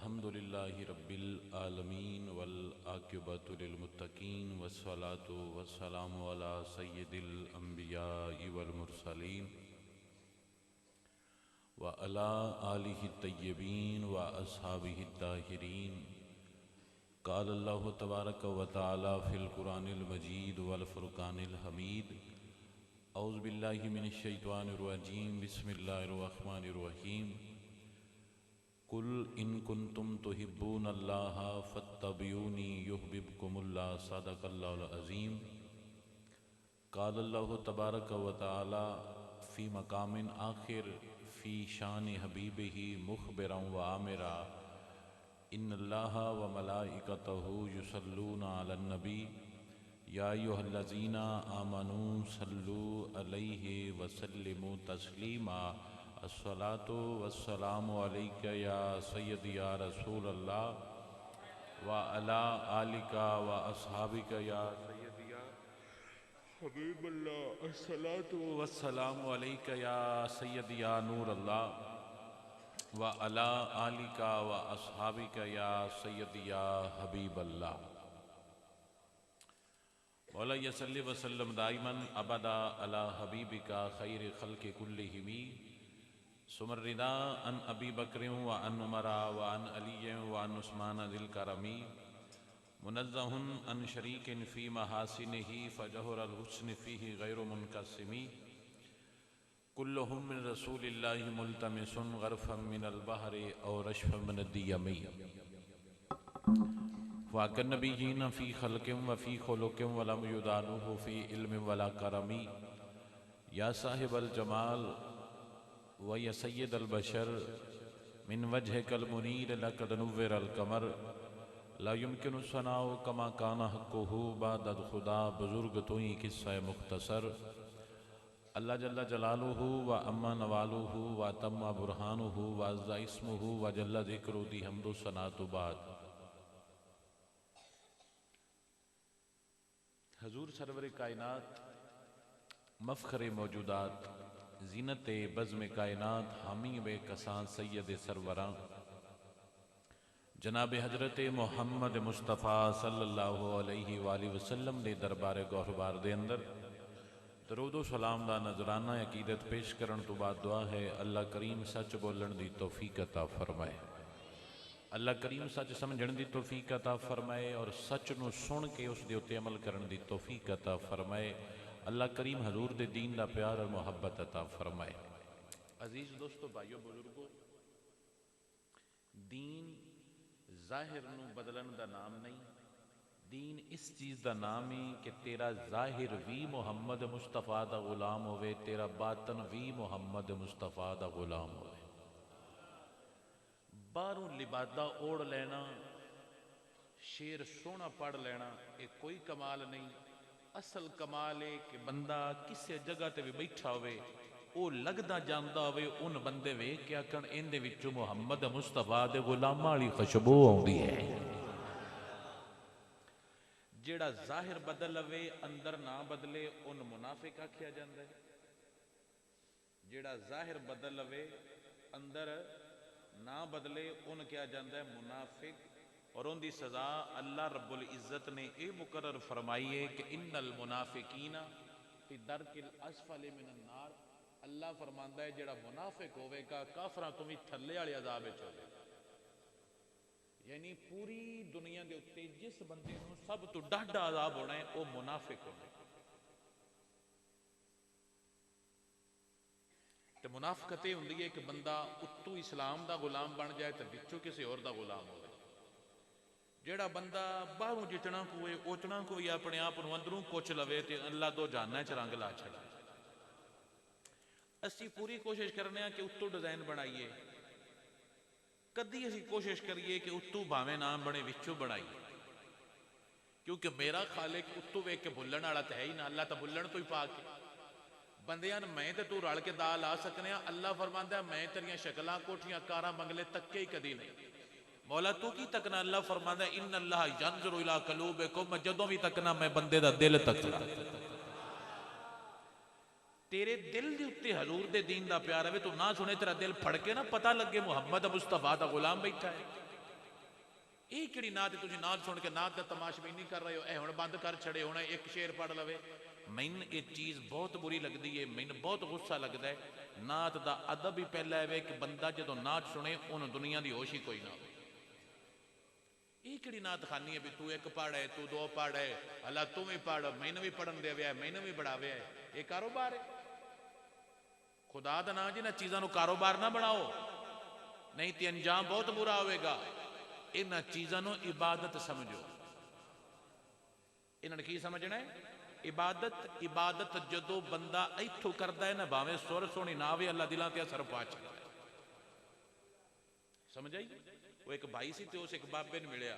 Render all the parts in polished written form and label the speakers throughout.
Speaker 1: अल्हम्दुलिल्लाहि रब्बिल आलमीन वल आकिबतु लिल मुत्तकीन वस्सलातु वस्सलामु अला सय्यिदिल अंबियाइ वल मुरसलीन व अला आलिहि तय्यबीन व अस्हाबिहि ताहिरीन। क़ाल अल्लाहु तबारक व तआला फ़िल क़ुरानिल मजीद वल फ़ुरक़ानिल हमीद। औज़ु बिल्लाहि मिनश शैतानिर रजीम। बिस्मिल्लाहिर रहमानिर रहीम। कुल इन कुंतुम तुहिब्बूनल्लाह फत्तबिऊनी युहबिबकुमुल्लाह। सदक़ल्लाहुल अज़ीम। क़ाल अल्लाहु तबारक व तआला फ़ी मक़ामिन आख़िर फ़ी शान हबीबिही मुख़बिरन व आमिरा इन्नल्लाह व मलाइकतहु युसल्लूना अलन नबी या अय्युहल्लज़ीना आमनू सल्लू अलैहि व सल्लिमू तस्लीमा। अस्सलातु वस्सलामु अलैका या सय्यदी या रसूल अल्लाह व अला आलिका व अस्हाबिका या सय्यदी या हबीब अल्लाह। अस्सलातु वस्सलामु अलैका या सय्यदी या नूर अल्लाह व अला आलिका व अस्हाबिका या सय्यदी या हबीब अल्लाह। मौला यसल्लि वसल्लम दाइमन अबदा अला हबीबिका खैर खल्क़ि कुल्लिहिम। सुमर्रिदा अन अबी बकर व अन उमरा व अन अली व अन उस्मान दिल करमी मुनज़्ज़हुन अन शरीकिन फ़ी महासिनिही फ़जहुरल हुस्न फ़ीही गैरु मुनक़सिमी। कुल्लुहुम मिन रसूलिल्लाहि मुल्तमिसुन ग़रफ़म मिनल बहरि औ रशफ़म मिनद यमी। वाकन नबिय्यीन फ़ी ख़ल्क़िन व फ़ी ख़ुलुक़िन व लम युदानुहु फ़ी इल्मिन वला करमी। या साहिबल जमाल व या सय्यदल बशर मिन वजहिकल मुनीर लक़द नुव्विरल क़मर ला युमकिनु सनाउ कमा काना हक़्क़ुहु बअद खुदा। बुज़ुर्ग तो ही किस्सा मुख्तसर। अल्लाह जल्ला जलालुहु व अम्मा नवालुहु व तम्मा बुरहानुहु व अज़्ज़ा इस्मुहु व जल्ला ज़िक्रुहु दी हम्दु सनातु बाद। हजूर सरवर कायनात मफ़ख़रे मौजूदात ज़ीनत बज़्म कायनात हामी बे कसान सैयद सरवरां जनाब हज़रत मुहम्मद मुस्तफ़ा सल्लल्लाहु अलैहि वालैहि वसल्लम दे दरबार गौरबार दे अंदर दरूद व सलाम दा नजराना अकीदत पेश करन तो बाद दुआ है अल्लाह करीम सच बोलन दी तौफीक अता फरमाए। अल्लाह करीम सच समझण दी तौफीक अता फरमाए और सच नूं सुन के उस दे उत्ते अमल करन दी तौफीक अता फरमाए। अल्लाह करीम हजूर दे दीन दा प्यार और मुहब्बत अता फरमाए। अजीज दोस्तों, भाइयों बुजुर्गों, दीन जाहिर नूं बदलन दा नाम नहीं। दीन इस चीज़ दा नाम है कि तेरा जाहिर भी मुहम्मद मुस्तफ़ा दा गुलाम होवे, तेरा बातन भी मुहम्मद मुस्तफ़ा दा गुलाम होवे। बाहरों लिबादा ओढ़ लेना, शेर सोहना पढ़ लेना, ये कोई कमाल नहीं। असल कमाल है कि बंदा किसी जगह ते भी बैठा होवे, वो लगदा जानदा होवे उन बंदे वेख के आखण इहदे विचों मुहम्मद मुस्तफ़ा दे गुलामां वाली खुशबू आउंदी है। जेड़ा जाहिर बदल लवे अंदर ना बदले उन मुनाफिक आख्या जांदा है। जेड़ा जाहिर बदल लवे अंदर ना बदले उन क्या जांदा है मुनाफिक। और उनकी सज़ा अल्लाह रब्बुल इज़्ज़त ने यह मुकर्रर फरमाई है कि इन्नल मुनाफिकीना फी दरकिल अस्फली मिनन नार। अल्लाह फरमांदा है जेड़ा मुनाफिक होवेगा काफरां तो भी थल्ले वाले अज़ाब विच होवेगा। यानी पूरी दुनिया के उत्ते जिस बंदे नूं सब तो डाढा अज़ाब होना है वह मुनाफिक होना है। तो मुनाफिकत यह हुंदी है कि बंदा उत्तों इस्लाम दा गुलाम बन जाए तो विचों किसी होर दा गुलाम हो। जेड़ा बंदा बाहरों जितना कोई उतना कोई अपने आप को अंदरों कुछ लवे तो अल्लाह दो जाना च रंग ला छड़ा। असी पूरी कोशिश करने कि उत्तों डिजाइन बनाइए, कदी असी कोशिश करिए कि उत्तों भावें ना बने विचों बनाइए, क्योंकि मेरा खालिक उत्तों वेख के भुल्लण वाला तो है ही ना। अल्लाह तो भुल्लण तो ही पा के बंदियां मैं तो तू रल के दा ला सकने। अल्लाह फरमांदा मैं तेरियां शक्लां कोठियां कारां बंगले तक्के ही कदी नहीं। मौला तू की तकना? अल्लाह फरमांदा इन्ना अल्लाह यंजुरु इला कुलूबिकुम, जदों भी तकना मैं बंदे दा दिल तकना। तेरे दिल के उत्ते हजूर दे दीन दा प्यार है, तू ना सुने तेरा दिल फड़ के ना पता लगे मुहम्मद मुस्तफा दा गुलाम बैठा है। ਇਹ ਕਿਹੜੀ ਨਾਤ ਤੁਸੀਂ ਨਾਤ ਸੁਣ ਕੇ ਨਾਤ ਦਾ ਤਮਾਸ਼ਬੀਨੀ ਕਰ ਰਹੇ ਹੋ, ਇਹ ਹੁਣ ਬੰਦ ਕਰ ਛੜੇ, ਹੁਣ ਇੱਕ ਸ਼ੇਰ ਪੜ ਲਵੇ। ਮੈਨੂੰ ਇਹ ਚੀਜ਼ ਬਹੁਤ ਬੁਰੀ ਲੱਗਦੀ ਹੈ, ਮੈਨੂੰ ਬਹੁਤ ਗੁੱਸਾ ਲੱਗਦਾ ਹੈ। ਨਾਤ ਦਾ ਅਦਬ ਹੀ ਪਹਿਲਾਂ ਹੈ ਕਿ ਬੰਦਾ ਜਦੋਂ ਨਾਤ ਸੁਣੇ ਉਹਨੂੰ ਦੁਨੀਆ ਦੀ ਹੋਸ਼ ਹੀ ਕੋਈ ਨਾ ਹੋਵੇ। ਇਹ ਕਿਹੜੀ ਨਾਤ ਖਾਨੀ ਹੈ ਵੀ ਤੂੰ ਇੱਕ ਪੜ੍ਹ ਹੈ, ਤੂੰ ਦੋ ਪੜ੍ਹ ਹੈ, ਅੱਲਾ ਤੂੰ ਵੀ ਪੜ੍ਹ, ਮੈਨੂੰ ਵੀ ਪੜ੍ਹਨ ਦੇਵਿਆ, ਮੈਨੂੰ ਵੀ ਬੜਾਵਿਆ ਹੈ। ਇਹ ਕਾਰੋਬਾਰ ਹੈ? खुदा दा नाम जी ना चीज़ों को कारोबार ना बनाओ, नहीं तो अंजाम बहुत बुरा होगा। इन्हां चीज़ों को इबादत समझो। इन्होंने की समझना है? इबादत। इबादत जदों बंदा इत्थों करता है ना, भावें सुर सोनी ना आवे, अल्लाह दिलां ते असर पा छड्डदा है। समझ आई? वो एक भाई सी ते उस एक बाबे ने मिलिया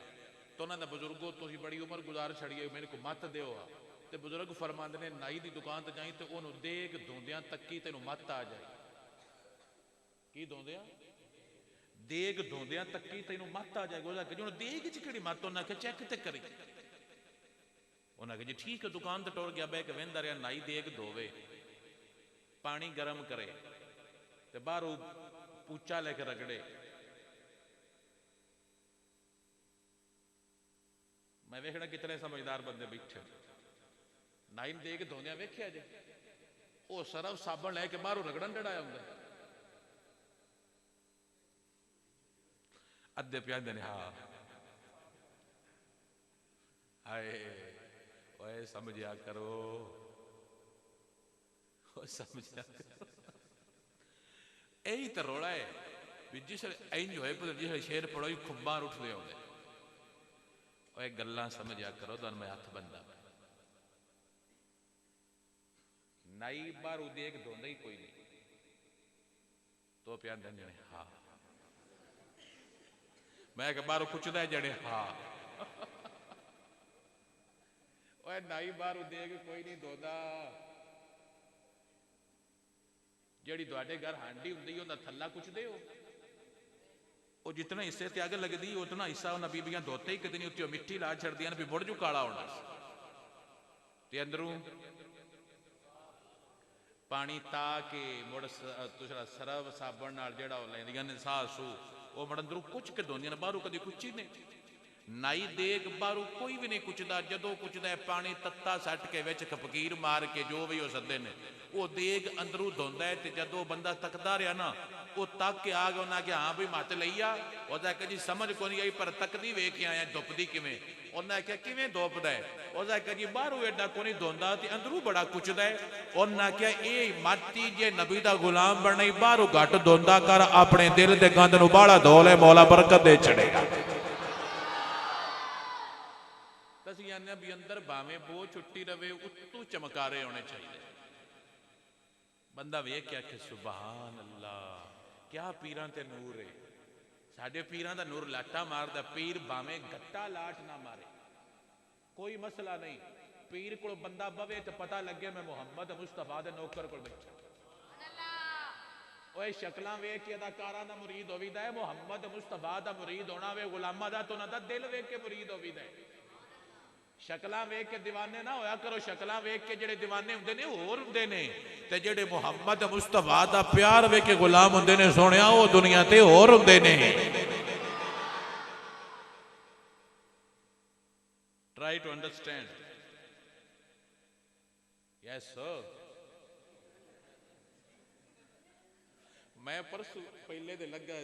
Speaker 1: तो उन्होंने बजुर्गों तुसीं बड़ी उम्र गुजार छड़ी है, मेरे को मत दिओ। तो बुजुर्ग फरमाते ने नाई की दुकान पर जाई तो उन्होंने देग धोंदियां तक्की तेनों मत आ जाए। की धोंदियां? देग धोंदियां तक्की तेनों मत आ जाएगा। जो देग च किहड़ी मत? उन्हें आख्या चैक तो करी। उन्हें आख्या जी ठीक है। दुकान तो टुर गया, बह के वेंदा रहा। नाई देग धोवे, पानी गर्म करे तो बाहरों पूचा लेके रगड़े। मैं वेखना कितने समझदार बंदे बैठे। नाई दे के धोंदिया वेख्या जे, वो सरफ साबन लैके बाहरों रगड़न डड़ाया होंगे। अद्धे प्यादे ने हाँ हाय ओए समझिया करो, समझिया करो। यही तो रोला है भी जिस इंज होए जिस शेर पढ़ो खुब्बां उठते आते। ओए गल्लां समझिया करो, तुहानूं मैं हथ बंदा। नाई बाहरों देख धोंदा ही कोई नहीं तो प्यादे जने हाँ, मैं बाहरों पुछदा जने हाँ। ओए नाई बाहरों देख कोई नहीं धोंदा। जिहड़ी तुहाडे घर हांडी हुंदी उहदा थल्ला कुचदे हो, वो जितना हिस्से ते अग लगदी उतना हिस्सा उन्हां बीबियां धोते ही कितनी उत्ते मिट्टी ला छड़दियां ने भी बुड़ जू काला होना ते अंदरों पानी ता के मुड़ दूसरा सरफ साबन नाल जिहड़ा लैंदियां ने साह सू वो मुड़ अंदरों कुछ के धोंदियां ने, बाहरों कदी कुची नहीं। नाई देग बाहरों कोई भी नहीं कुचदा, जदों कुचदा है पानी तत्ता सट के विच फकीर मार के जो भी वो सदे ने वो देग अंदरों धोंदा है। ते जदों बंदा तकदा रहा ना वो तक के आ गया, उन्हें आख्या हाँ भी मत लई आ। उसने आख्या जी समझ को नहीं आई पर तकदी वेख के आया धुपदी किवें। उन्हें आख्या किवें धुपदा है? उसने आख्या जी बाहरों एडा को नहीं धोंदा ते अंदरों बड़ा कुचदा है। उन्हें आख्या ये माती जे नबी दा गुलाम बनना बाहरों घट धोंदा कर, अपने दिल दे गंद नूं बाहला धो ले, मौला बरकत दे छड़ेगा। ਅਸੀਂ ਆਨੇ ਵੀ ਅੰਦਰ ਭਾਵੇਂ ਬੋ ਛੁੱਟੀ ਰਵੇ ਉੱਤੋਂ ਚਮਕਾਰੇ ਹੋਣੇ ਚਾਹੀਦੇ। ਬੰਦਾ ਵੇਖ ਕੇ ਆਖੇ ਸੁਭਾਨ ਅੱਲਾ, ਕਿਆ ਪੀਰਾਂ ਤੇ ਨੂਰ ਹੈ। ਸਾਡੇ ਪੀਰਾਂ ਦਾ ਨੂਰ ਲਾਟਾ ਮਾਰਦਾ। ਪੀਰ ਭਾਵੇਂ ਗੱਟਾ ਲਾਟ ਨਾ ਮਾਰੇ ਕੋਈ ਮਸਲਾ ਨਹੀਂ। ਪੀਰ ਕੋਲ ਬੰਦਾ ਬਵੇ ਤੇ ਪਤਾ ਲੱਗੇ ਮੈਂ ਮੁਹੰਮਦ ਮੁਸਤਫਾ ਦੇ ਨੌਕਰ ਕੋਲ ਬੈਠਾ। ओए शक्लां वेख के अदाकारां दा मुरीद होवीदा है, मुहम्मद मुस्तफा दा मुरीद होना वे गुलामां दा तो उन्हां दा दिल वेख के मुरीद होवीदा है। शक्लां वेख के दीवाने ना होया करो। शक्लां वेख के जेड़े दीवाने हुंदे ने होर हुंदे ने ते जेड़े मुहम्मद मुस्तफा दा प्यार वेख के गुलाम हुंदे ने सोहणिया वो दुनिया ते होर हुंदे ने। Try to understand. Yes sir. मैं परसों पहले दे लगा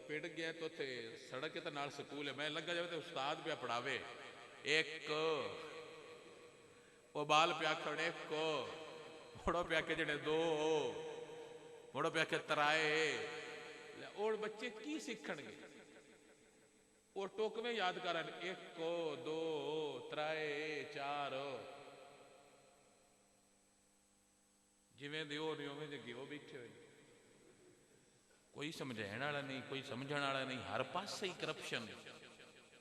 Speaker 1: पिंड गया तो थे सड़क के नाल स्कूल है। मैं लगा जाए तो उस्ताद पिया पढ़ावे, एक वो बाल पिया खड़े को मुड़ो पिया के जड़े दो मुड़ो पिया के तराए। और बच्चे की सीखणगे? वो टोकवे याद कर, एक को दो त्राए चार जिवें दिओ नहीं उवें दे गिओ बैठे हुए। कोई समझाने वाला नहीं, कोई समझने वाला नहीं। हर पासे ही करप्शन है।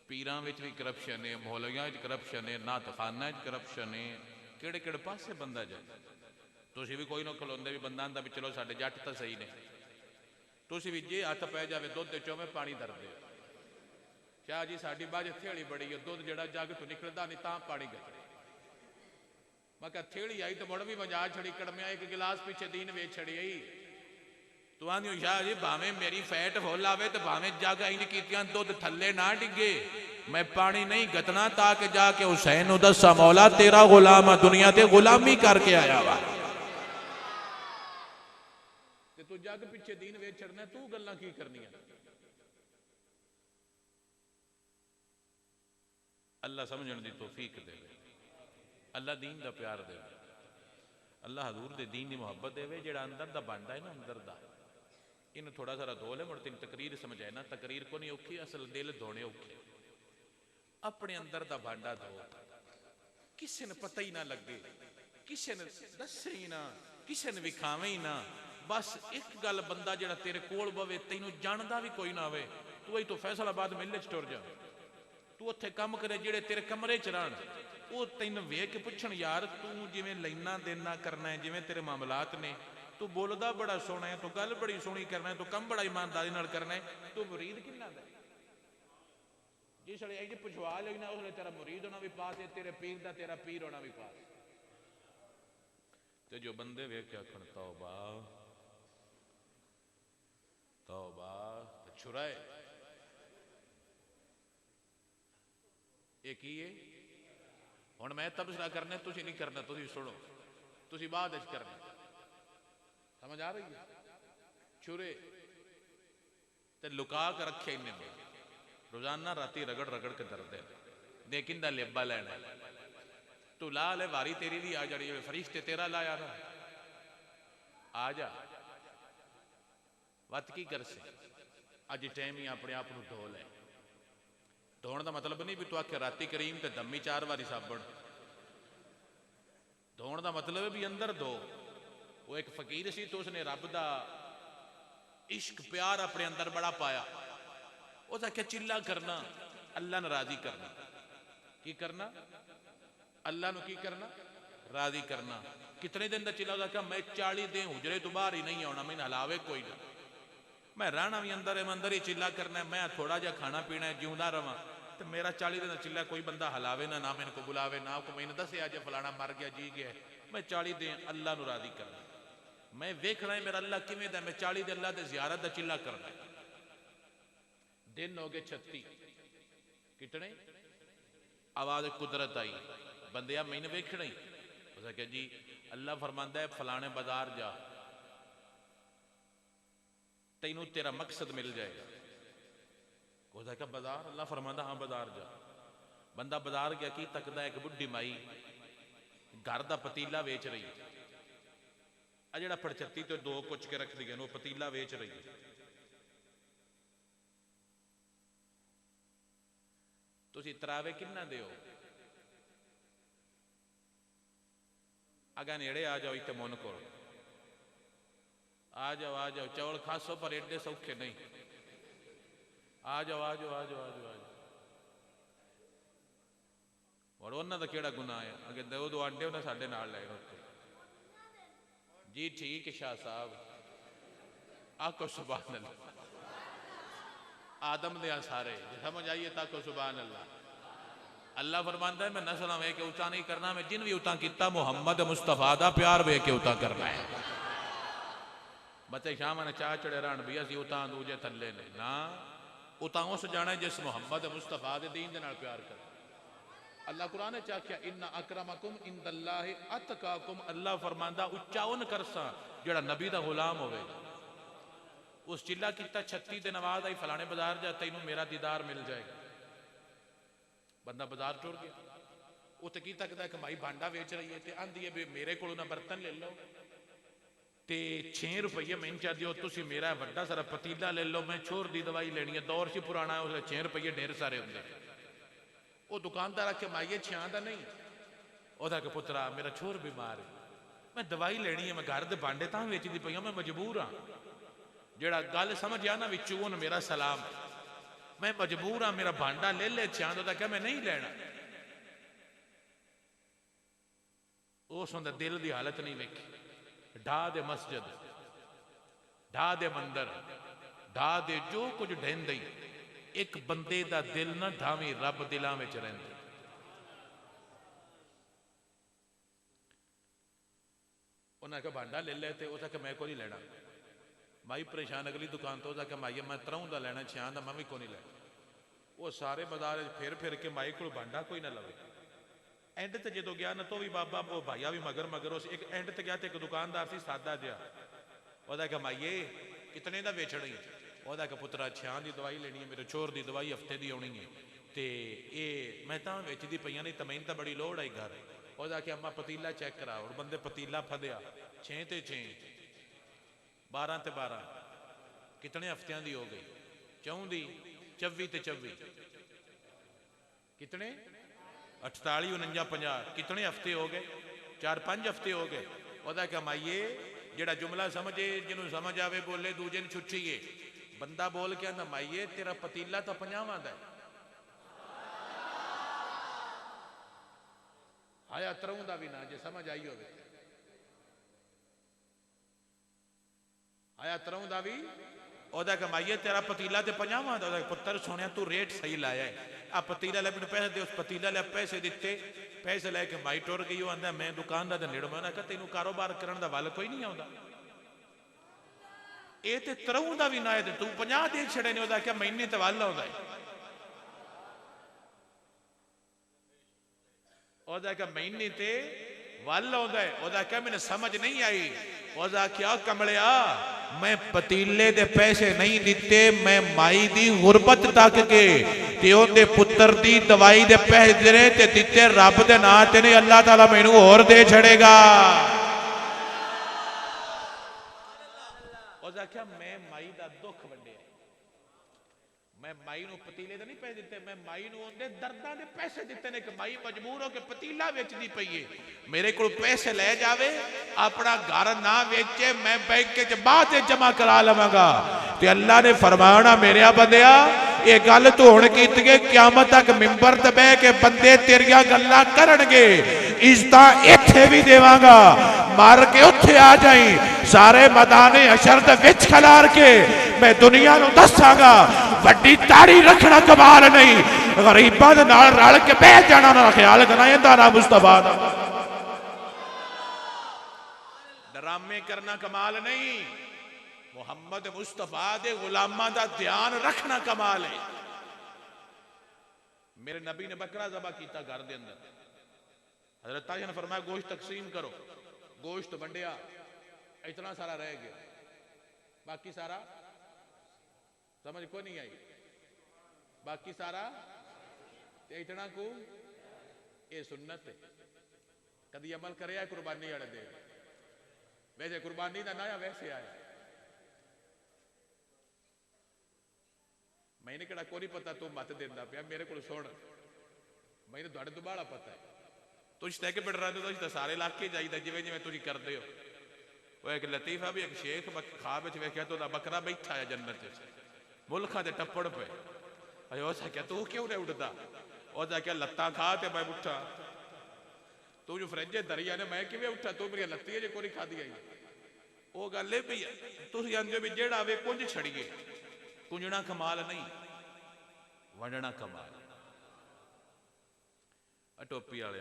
Speaker 1: पीरां विच भी करप्शन है, मौलवियां विच करप्शन है, नातखाना विच करप्शन है। किहड़े किहड़े पासे बंदा जाए। तुसीं भी कोई ना खलोंदे भी बंदा आंदा भी चलो साडे जट तां सही ने, तुसीं भी जे हत्थ पै जावे दुध दे चोवें पानी धरदे हो। क्या जी साडी बाज थेली बड़ी है, दुध जिहड़ा जग तो निकलदा नहीं तां पानी गतरे। मैं कहा थेली आई तो मुड़ भी मजा छड़ी, कड़मिया एक गिलास पीछे दीन वेच छड़ी आई। तू आंदी शाह जी भावें मेरी फैट फुल आवे तो भावें जग इंज कीतियां दुध थले ना डिगे, मैं पानी नहीं गतना ताकि जाके हुसैन नूं दस्सां मौला तेरा गुलाम दुनिया ते गुलामी करके आया वा। ते तू जग पिछे दीन वेच छड़ना, तू गल्लां की करनियां। अल्लाह समझण दी तौफीक देवे, अल्लाह दीन दा प्यार देवे, अल्लाह हजूर दे दीन दी मुहब्बत देवे। जेड़ा अंदर दा भांडा है ना, अंदर दा इन थोड़ा सारा धो ले, मुड़ तेन तकरीर समझाए ना, तकरीर को नहीं औखी, असल दिल धोने औखे। अपने अंदर दा भांडा धो, किसी ने पता ही ना लगे, किसी ने दसे ही ना, किसी ने विखावे ही ना। बस एक गल, बंदा जेड़ा तेरे कोल बवे तेनू जानदा भी कोई ना होवे, तू तो फैसलाबाद मेले च टुर जा, तू उत्थे काम करे, जेड़े तेरे कमरे च रहन वो तेन वेख के पुछण यार तू जिवें लेना देना करना है, जिवें तेरे मामलात ने, तू बोलदा बड़ा सोहना है, तू गल बड़ी सोहनी करना है, तू कम बड़ा ईमानदारी नाल करना है, तू मुरीद किन्ना दा? जिस वे इंज पुछवा लेना उस तेरा मुरीद होना भी पास है, तेरे पीर दा तेरा पीर होना भी पास। ते जो बंदे वेख के आखण तौबा तौबा ते छुराए, ये की है? हुण मैं तबसरा करना, तुसीं नहीं करना, तुसीं सुनो, तुसीं बाद विच करना। समझ आ रही है? छुरे ते लुका के रखे इन्ने में, रोजाना राती रगड़ रगड़ के दरदे दे किंदा लेबा लैना, तू ला ले वारी तेरी भी आ जानी, फरिश्ते तेरा लाया था, आ जा वत की कर से अज टाइम ही अपने आप को धो ले। धोने का मतलब नहीं भी तू आखे राती करीम ते दमी 4 बारी साबण, धोने का मतलब है भी अंदर धो। वो एक फकीर सी तो उसने रब दा इश्क प्यार अपने अंदर बड़ा पाया, उस आख्या चिल्ला करना अल्लाह ने राजी करना। की करना? अल्लाह ने की करना? राजी करना। कितने दिन का चिल्ला? आख्या मैं 40 दिन हुजरे तो बाहर ही नहीं आना, मैंने हलावे कोई ना, मैं रहना भी अंदर है, मैं अंदर ही चिल्ला करना है, मैं थोड़ा जा खाना पीना है, जिंदा रहा तो मेरा 40 दिन का चिल्ला कोई बंदा हलावे ना, ना मैंने को बुलावे, ना को मैंने दसे अज फलाना मर गया जी गया, मैं 40 दिन अल्लाह को राजी करना, मैं वेखना है मेरा अल्लाह किवें दा, मैं 40 दिन अल्लाह के जियारत का चिल्ला करना। दिन हो गए 36, कितने? आवाज कुदरत आई, बंदिया मैंने वेखना ही। उसने कहा जी अल्लाह फरमांदा है फलाने बाजार जा, तेनू तेरा मकसद मिल जाएगा। उसने कहा बाजार? अल्लाह फरमांदा हाँ बाजार जा। बंदा बाजार गया, की तकदा एक बुढ़ी माई घर का पतीला वेच रही है, आ जिहड़ा पड़चत्ती तो 2 कुछ के रख दिए वो पतीला वेच रही है। तुसीं तरावे किन्ना दिओ? अगा नेड़े आ जाओ, इत्थे मुन करो, आ जाओ, चौल खासो पर एडे सौखे नहीं, आ जाओ आ जाओ आ जाओ आ जाओ आ जाओ। और उन्होंने का केड़ा गुनाह है? अगे 2 आंडे उन्हें साढ़े नाल ले गए जी। ठीक है शाह साहब, आको सुभान अल्लाह, आदम दे सारे समझ आइए, ताको सुभान अल्लाह। अल्लाह फरमांदा है मैं नस्ल वे के उता नहीं करना, मैं जिन भी उता किया मुहम्मद मुस्तफा दा प्यार वे के उता करना है। बच्चे शाम ने चाह चढ़े रहन भी असी उता दूजे थले ने ना, उता उस जाना जिस मुहम्मद मुस्तफा दे दीन दे नाल प्यार कर। अल्लाह कुरान च आख्या इन्ना अक्रमकुम इंदल्लाहि अतकाकुम, अल्लाह फरमांदा उच्चा उन करसा जेड़ा नबी दा गुलाम होवे। उस चिल्ला किता 36 दिन बाद आई फलाने बाजार जा, तैनू मेरा दीदार मिल जाएगा। बंदा बाजार टुर गया, उत्ते की तकदा कि भाई भांडा वेच रही है, आंदी है भी मेरे को ना बर्तन ले लो ते 6 रुपये मैंने चाह दियो, तुसी मेरा बड़ा सारा पतीला ले लो, मैं छोर दी दवाई लेनी है, दौर से पुराना है, उसके 6 रुपये ढेर सारे होंगे। वो दुकानदार आखे माइए 6 का नहीं, वह के पुत्रा मेरा छोर बीमार है, मैं दवाई लेनी है, मैं घर के भांडे तां वेचदी पई, मैं मजबूर हाँ। जेड़ा गल समझ आ ना विचून मेरा सलाम, मैं मजबूर हाँ, मेरा भांडा ले ले 6 का, क्या मैं नहीं लेना। उस दिल की हालत नहीं वेखी, ढा दे मस्जिद, ढा दे मंदिर, ढा दे जो कुछ ढेंदे, एक बंदे का दिल ना ढावी, रब दिलों में रहिंदा। उन्हें कहा भांडा ले ले, तो उस मैं को नहीं लेना, माई परेशान अगली दुकान तो जाके माई मैं तरह का लैना छियां का, मैं भी को नहीं लैना। वो सारे बाजार फिर फिर के माई को भांडा कोई ना लवे। एंड ते जो गया ना तो भी बाबा वो भाईया भी मगर मगर उस एक एंड ते गया तो एक दुकानदार से सादा जहा, वह क्या माइए कितने का वेचनी, वह क्या पुत्रा छियां की दवाई लेनी है, मेरे चोर की दवाई हफ्ते की आनी है, तो ये मैं तो वेचती पई नहीं, तो मैंने तो बड़ी लोड़ आई घर। वह क्या अम्मा पतीला चेक करा, और बंदे पतीला फदया 6 ते 6 12 ते 12 कितने हफ्तियां की हो गई, 4 दी 24 ते 24 कितने 48 49 50 कितने हफ्ते हो गए, 4-5 हफ्ते हो गए। वह क्या माइए जेड़ा जुमला समझे जिन्होंने समझ आवे बोले, दूजे ने छुट्छीए। बंदा बोल के आंदा माइए तेरा पतीला तो 50 दा है, आया तरह का भी ना जे समझ आई हो, आया तरह का भी ओदा कमाइए तेरा पतीला ते 50 दा। पुत्र सुनिया तू रेट सही लाया है, आ पतीला ले मैंने पैसे दे, उस पतीला ले पैसे दिते, पैसे लैके माई टुर गई। वो आंदा मैं दुकान का नेड़ो, मैं कहा तेन कारोबार करने का वल कोई नहीं आता, ये तो तरह का भी ना है, तू 50 दे छड़े ने, क्या महीने तो वल आता है, क्या महीने ते वल आता है। क्या मैंने समझ नहीं आई, क्या कमलिया मैं पतीले दे पैसे नहीं दिते, मैं माई दी गुरबत तक के ते ओदे पुत्र दी दवाई दे पैसे देने ते दिते रब दे नां ते नहीं, अल्लाह ताला मैनू होर दे छड़ेगा। क्या मैं माई दा दुख वंडिया, मैं माई नू पतीले दे नहीं पैसे दिते, मैं माई नू उनके दर्दां दे पैसे दिते ने कि माई मजबूर हो के पतीला बेचदी पई है, मेरे को पैसे ले जावे, अपना घर ना बेचे, मैं बैंक च बाद जमा करा लवांगा। ते अल्लाह ने फरमाना मेरे बंदिया ये गल तू हुण कीती है, क़यामत तक मिंबर ते बैठ के बंदे तेरियां गल्लां करनगे, इज्जत इत्थे भी देवांगा, मार के उत्थे आ जाई, सारे मैदाने हशर दे विच खलार के मैं दुनिया नू दसांगा वड्डी ताड़ी रखना कमाल नहीं, गरीबां दे नाल रल के बह जाना ना ख्याल करना, इंदा नाम मुस्तफा दा ड्रामे करना कमाल नहीं, मुहम्मद मुस्तफा दे गुलामां दा ध्यान रखना कमाल है। मेरे नबी ने बकरा ज़बा किया घर दे अंदर, हज़रत ताया ने फरमाया गोश्त तकसीम करो, गोश्त वंडिया, इतना सारा रह गया, बाकी सारा समझ को नहीं आई, बाकी सारा इतना को ये सुन्नत है, कभी अमल करे कुर्बानी वाले दे, वैसे कुर्बानी का ना वैसे आया, मैंने कड़ा को नहीं पता तू मत देंदा पिया, मेरे को सुन, मैंने थोड़े तो बड़ा पता है, तुझ तैके पिट रहे हो तो सारे इलाके चाहिए जिमें जिमें तुझी करते हो। वो एक लतीफा भी एक शेख खाब वेख्या तो बकरा बैठा है जन्नत मुल्खा दे टप्पड़ पे, क्या तू क्यों नहीं उठता, क्या लत्ता खा ते मैं उठा, तू जो फ्रिज दरिया ने मैं किवें उठा, तू मेरी लत्ती जो कोई खादी आई, वो गल है भी तुम आंदे भी जेड़ा वे कुंज छड़िए, कुंजना कमाल नहीं वंडना कमाल। टोपी वाले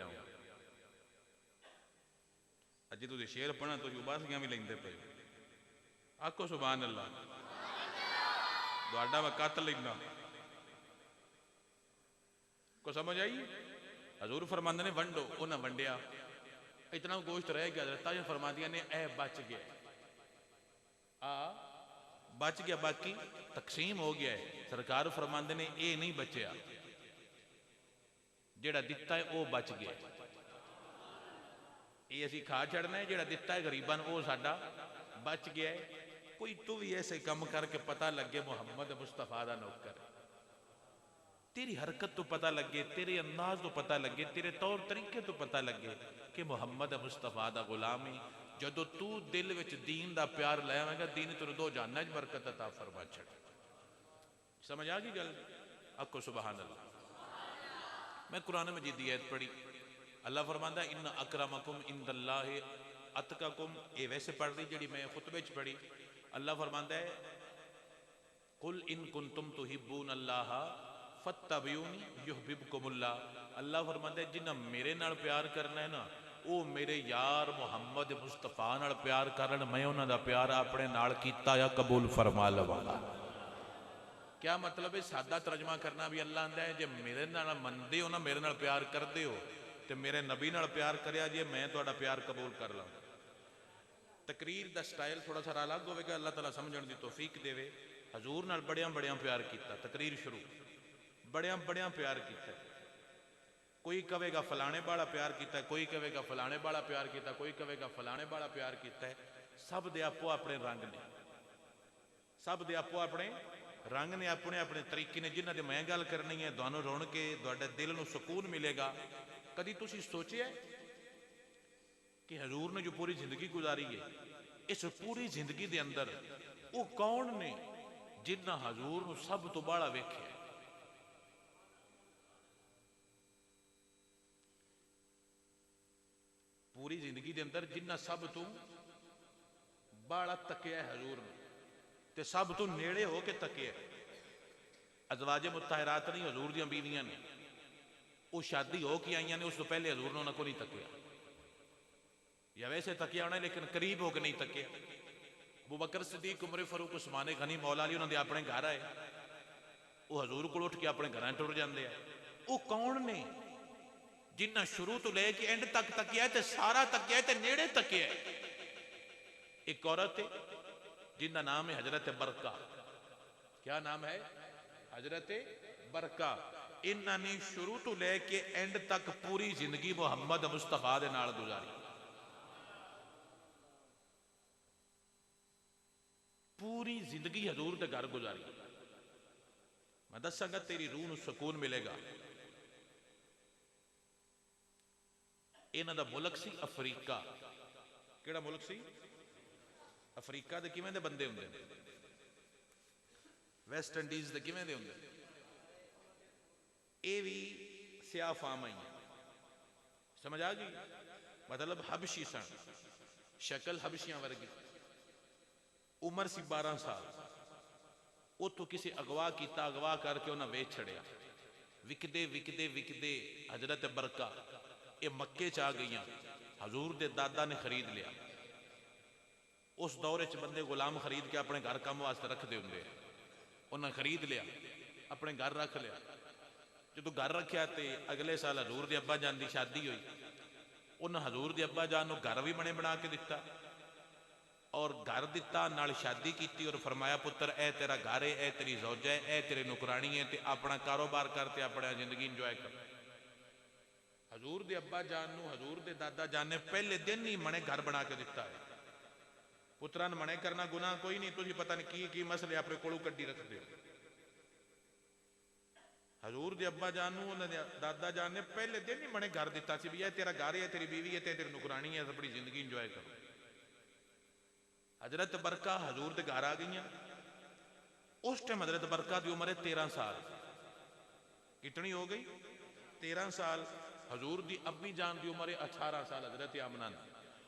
Speaker 1: अज तुम शेर पढ़ना तो उबासियां भी लेंदे पे, आखो सुभान अल्लाह, मैं कत लेना को समझ आई। हजूर फरमांदे ने वंडो, उन्हें वंडिया, इतना गोश्त रह गया, ताजा फरमादियां ने ए बच गया, बच गया, बाकी तकसीम हो गया है। सरकार फरमांदे ने ये नहीं बचया, जेड़ा दिता है वह बच गया, ये असी खा छड़ना है, जेड़ा दिता है गरीबां वो साडा बच गया है। कोई तू भी ऐसे कम करके पता लगे मुहम्मद मुस्तफा दा नौकर, तेरी हरकत तो पता लगे, तेरे अंदाज तो पता लगे, तेरे तौर तरीके तो पता लगे कि मुहम्मद मुस्तफा दा गुलाम ही। जदों तू दिल विच दीन दा प्यार ले आवेगा, दीन तेरे दो जाना च बरकत अता फरमा छड़। समझ आ गई गल? आखो सुभान अल्लाह। मैं कुरान मजीद दी आयत पढ़ी, अल्लाह फरमांदा इन्ना अकरमकुम इंदल्लाहि अतकाकुम, ये वैसे पढ़ रही जी मैं खुतबे च पढ़ी। अल्लाह फरमांदा है कुल इन कुंतुम तुहिब्बून अल्लाह फत्तबिऊनी युहबिबकुमुल्लाह। अल्लाह फरमांदा है जिन्ना मेरे नाल प्यार करना है ना, ਉਹ ਮੇਰੇ ਯਾਰ ਮੁਹੰਮਦ ਮੁਸਤਫਾ ਨਾਲ ਪਿਆਰ ਕਰਨ, ਮੈਂ ਉਹਨਾਂ ਦਾ ਪਿਆਰ ਆਪਣੇ ਨਾਲ ਕੀਤਾ ਆ, ਕਬੂਲ ਫਰਮਾ ਲਵਾਂਗਾ। क्या मतलब है? सादा तर्जमा करना भी अल्लाह आंदा है जे मेरे नाल मनदे हो ना, मेरे नाल प्यार करते हो तो मेरे नबी नाल प्यार करिया जे, मैं तुहाडा प्यार कबूल कर लवां। तकरीर दा स्टाइल थोड़ा सा अलग होगा, अल्लाह ताला समझण दी तौफीक देवे। हजूर नाल बड़िया बड़िया प्यार किया, तकरीर शुरू बड़िया बड़िया प्यार किया। कोई कहेगा फलाने वाला प्यार किया, कोई कहेगा फलाने वाला प्यार किया, कोई कहेगा फलाने वाला प्यार किया। सब दे आपो अपने रंग ने, सब दे आपो अपने रंग ने, अपने अपने तरीके ने जिन्होंने मैं गल करनी है। तुहानू रुण के तुहाडे दिल नू सुकून मिलेगा। कदी तुसी सोचिया कि हजूर ने जो पूरी जिंदगी गुजारी है, इस पूरी जिंदगी दे अंदर वो कौन ने जिन्ना हजूर नू सब तो बाहला वेख्या? पूरी जिंदगी दे अंदर जिन्ना सब तो बाहला तकिया हजूर ने, ते सब तो नेड़े हो के तकिया। अजवाजे मुताहरात नहीं, हजूर दी बीवियां ने, वो शादी हो के आईयां ने, उस तो पहले हजूर ने उन्होंने को नहीं तकिया, या वैसे तकिया उन्हें लेकिन करीब हो के नहीं तकिया। अबू बकर सिद्दीक, उमर फारूक, उस्मान गनी, मौला अली उन्होंने अपने घर आए, वो हजूर को उठ के अपने घर टुर जाते हैं। वो कौन ने जिन्ना शुरू तो लेके एंड तक तकिया, सारा तकिया, नेड़े तकिया। एक औरत है जिनका नाम है हजरत बरका। क्या नाम है? हजरत बरका। इन्होंने शुरू तो लेके एंड तक पूरी जिंदगी मुहम्मद मुस्तफा दे नाल गुजारी। पूरी जिंदगी हजूर दे घर गुजारी। मैं दसांगा तेरी रूह नूं सुकून मिलेगा। इन्हां दा मुल्क सी अफ्रीका। किहड़ा मुल्क सी? अफ्रीका दे किवें दे बंदे हुंदे ने? वैस्ट इंडीज दे किवें दे हुंदे? ये भी सियाह फाम आई है, समझ आ गई? मतलब हबशी सन, शक्ल हबशियां वर्गी। उम्र सी 12 साल। उतो किसी अगवा किया, अगवा करके उन्हें वेच छड़िया। विकदे विकदे विकदे हजरत बरका ये मक्के च आ गई। हजूर दे दादा ने खरीद लिया। उस दौर च बंदे गुलाम खरीद के अपने घर काम वास्ते रखते होंगे। उन्हें खरीद लिया, अपने घर रख लिया। जो घर रखा तो अगले साल हजूर के अब्बा जान की शादी हुई। उन्हें हजूर के अब्बा जान को घर भी बने बना के दिता और घर दिता, नाल शादी की और फरमाया पुत्र ए तेरा घर है, ए तेरी जौजा है, ए तेरी नुकरानी है, तो अपना कारोबार करते अपना जिंदगी इंजॉय कर। हजूर के अब्बा जान को हजूर के दादा जान ने पहले दिन ही मने घर बना के दिता है। पुत्रां मने करना गुनाह कोई नहीं, तुझे पता नहीं की मसले अपने कोलों कड्डी रखते हो। हजूर के अब्बा जान उन्होंने दादा जान ने पहले दिन ही मने घर दिता सी भी यह तेरा घर है, तेरी बीवी है, तेरी नुकरानी है, अपनी जिंदगी इंजॉय करो। हजरत बरका हजूर के घर आ गई। उस टाइम हजरत बरका की उम्र है 13 साल। कितनी हो गई? 13 साल। हजूर की अम्मी जान की उम्र है 18 साल। हजरत आमना ने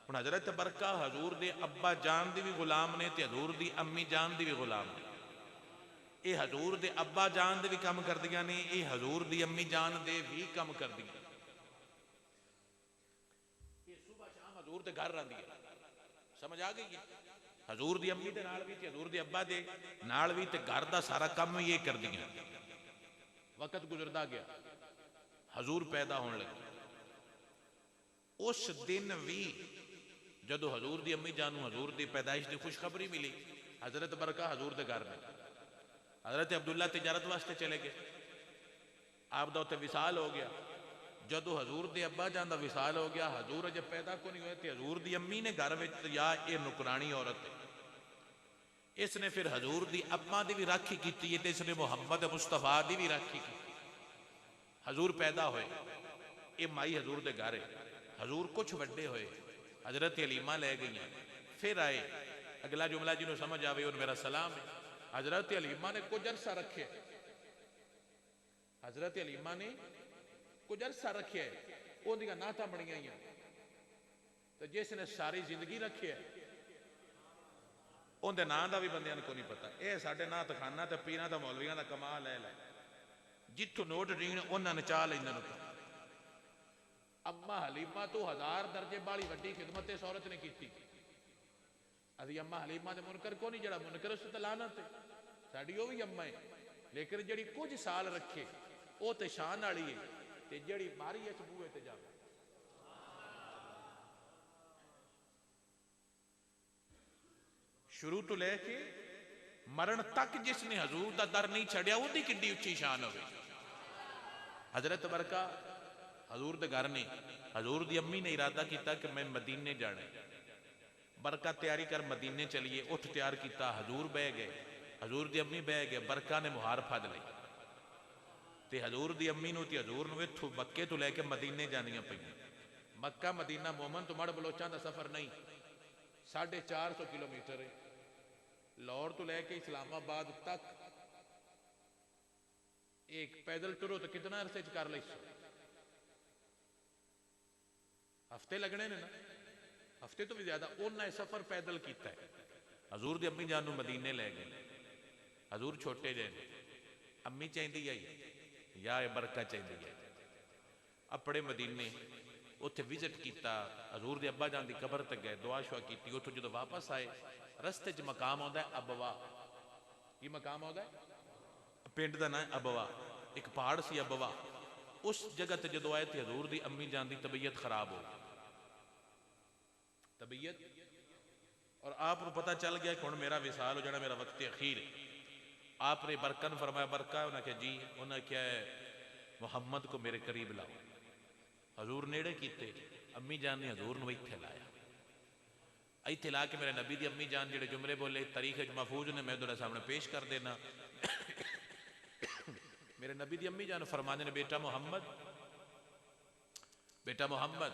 Speaker 1: हुण हजरत बरका हजूर के अब्बा जान की भी गुलाम ने ते हजूर की अम्मी जान की भी गुलाम ने। ये हजूर के अब्बा जान दे भी काम कर दियां ने, ये हजूर की अम्मी जान दे भी काम कर दियां। ये सुबह शाम हजूर के घर आंदी है। समझ आ गई है? हजूर की अम्मी दे नाल भी ते हजूर के अब्बा दे नाल भी ते घर का सारा काम ये कर दियां। वक्त गुजरता गया, हजूर पैदा होने लगे। उस दिन भी जदों हजूर की अम्मी जान हजूर की पैदाइश की खुशखबरी मिली, हजरत बरका हजूर के घर में हजरत अब्दुल्ला तिजारत वास्ते चले गए। आपका उत्ते विसाल हो गया। जदों हजूर के अब्बा जान का विसाल हो गया, हजूर अजे पैदा को नहीं हुए तो हजूर की अम्मी ने घर में या ये नुकरानी औरत है, इसने फिर हजूर की अम्मा की भी राखी की, इसने मुहम्मद मुस्तफा की भी राखी की। हजूर पैदा होए, ये माई हजूर के घर है। हजूर कुछ वड्डे होए, हजरत हलीमा लै गई। फिर आए, अगला जुमला जिन्हों समझ आवे और मेरा सलाम है। हजरत हलीमा ने कुछ अरसा रखे, हजरत हलीमा ने कुछ अरसा रखे, उनकी नाता बनिया। तो जिसने सारी जिंदगी रखे उनके नां का भी बंदियां को नहीं पता। यह साढ़े नात खाना तो पीर तो मौलवियों का कमाल है। जिथों नोट रीण उन्होंने चाह लेंगे। अम्मा हलीमा तो 1000 दर्जे बाली वड्डी खिदमत इस औरत ने की। अभी अम्मा हलीमा के मुनकर को नहीं, जरा मुनकर उस तो लानत है, साड़ी वो भी अम्मा है, लेकिन जी कुछ साल रखे वो तो शान वाली है, ते जी मारी इस बूहे ते जावे। शुरू तो लैके मरण तक जिसने हजूर का दर नहीं छड़िया उसकी किड्डी उच्ची शान हो। हजरत बरका हजूर के घर ने, हजूर की अम्मी ने इरादा किया कि मैं मदीने जाना। बरका तैयारी कर मदीने चलिए, उठ तैयार किया, हजूर बह गए, हजूर की अम्मी बह गए, बरका ने मुहार फद ली ते हजूर की अम्मी नूं ते हजूर नूं इत्थों मक्के तो लैके मदीने जानियां पईयां। मक्का मदीना मोमन तो मड़ बलोचां का सफर नहीं, 450 किलोमीटर है। लाहौर तो लैके इस्लामाबाद तक एक पैदल टुरो तो कितना अरसे च कर ली, हफ्ते लगने ने ना, हफ्ते तो भी ज्यादा। उन्हें सफर पैदल किया है। हजूर की अम्मी जान मदीने लै गए, हजूर छोटे जे अम्मी चाहिए आई या बरका चाहिए है, अपने मदीने उत्थे विजिट किया। हजूर के अब्बा जान की कबर तक गए, दुआ शुआ की। उतों जो वापस आए रस्ते च मकाम आता है अबवा। की मकाम आता है? पिंड का ना अबवा, एक पहाड़ सी अबवा। उस जगह ते जो आए थे हजूर की अम्मी जान की तबीयत खराब हो गई, तबीयत, और आपको पता चल गया कि हुण मेरा विसाल हो जाना, मेरा वक्त अखीर। आपने बरकन फरमाया, बरका उन्हें क्या जी, उन्हें क्या है मुहम्मद को मेरे करीब लाओ। हजूर नेड़े कीते, अम्मी जान ने हजूर नूं इत्थे लाया। इत्थे ला के मेरे नबी दी अम्मी जान जिहड़े जुमले बोले तारीख महफूज ने, मैं तुहाडे सामने पेश कर देना। मेरे नबी दी अम्मी जान फरमाते ने, बेटा मोहम्मद, बेटा मोहम्मद,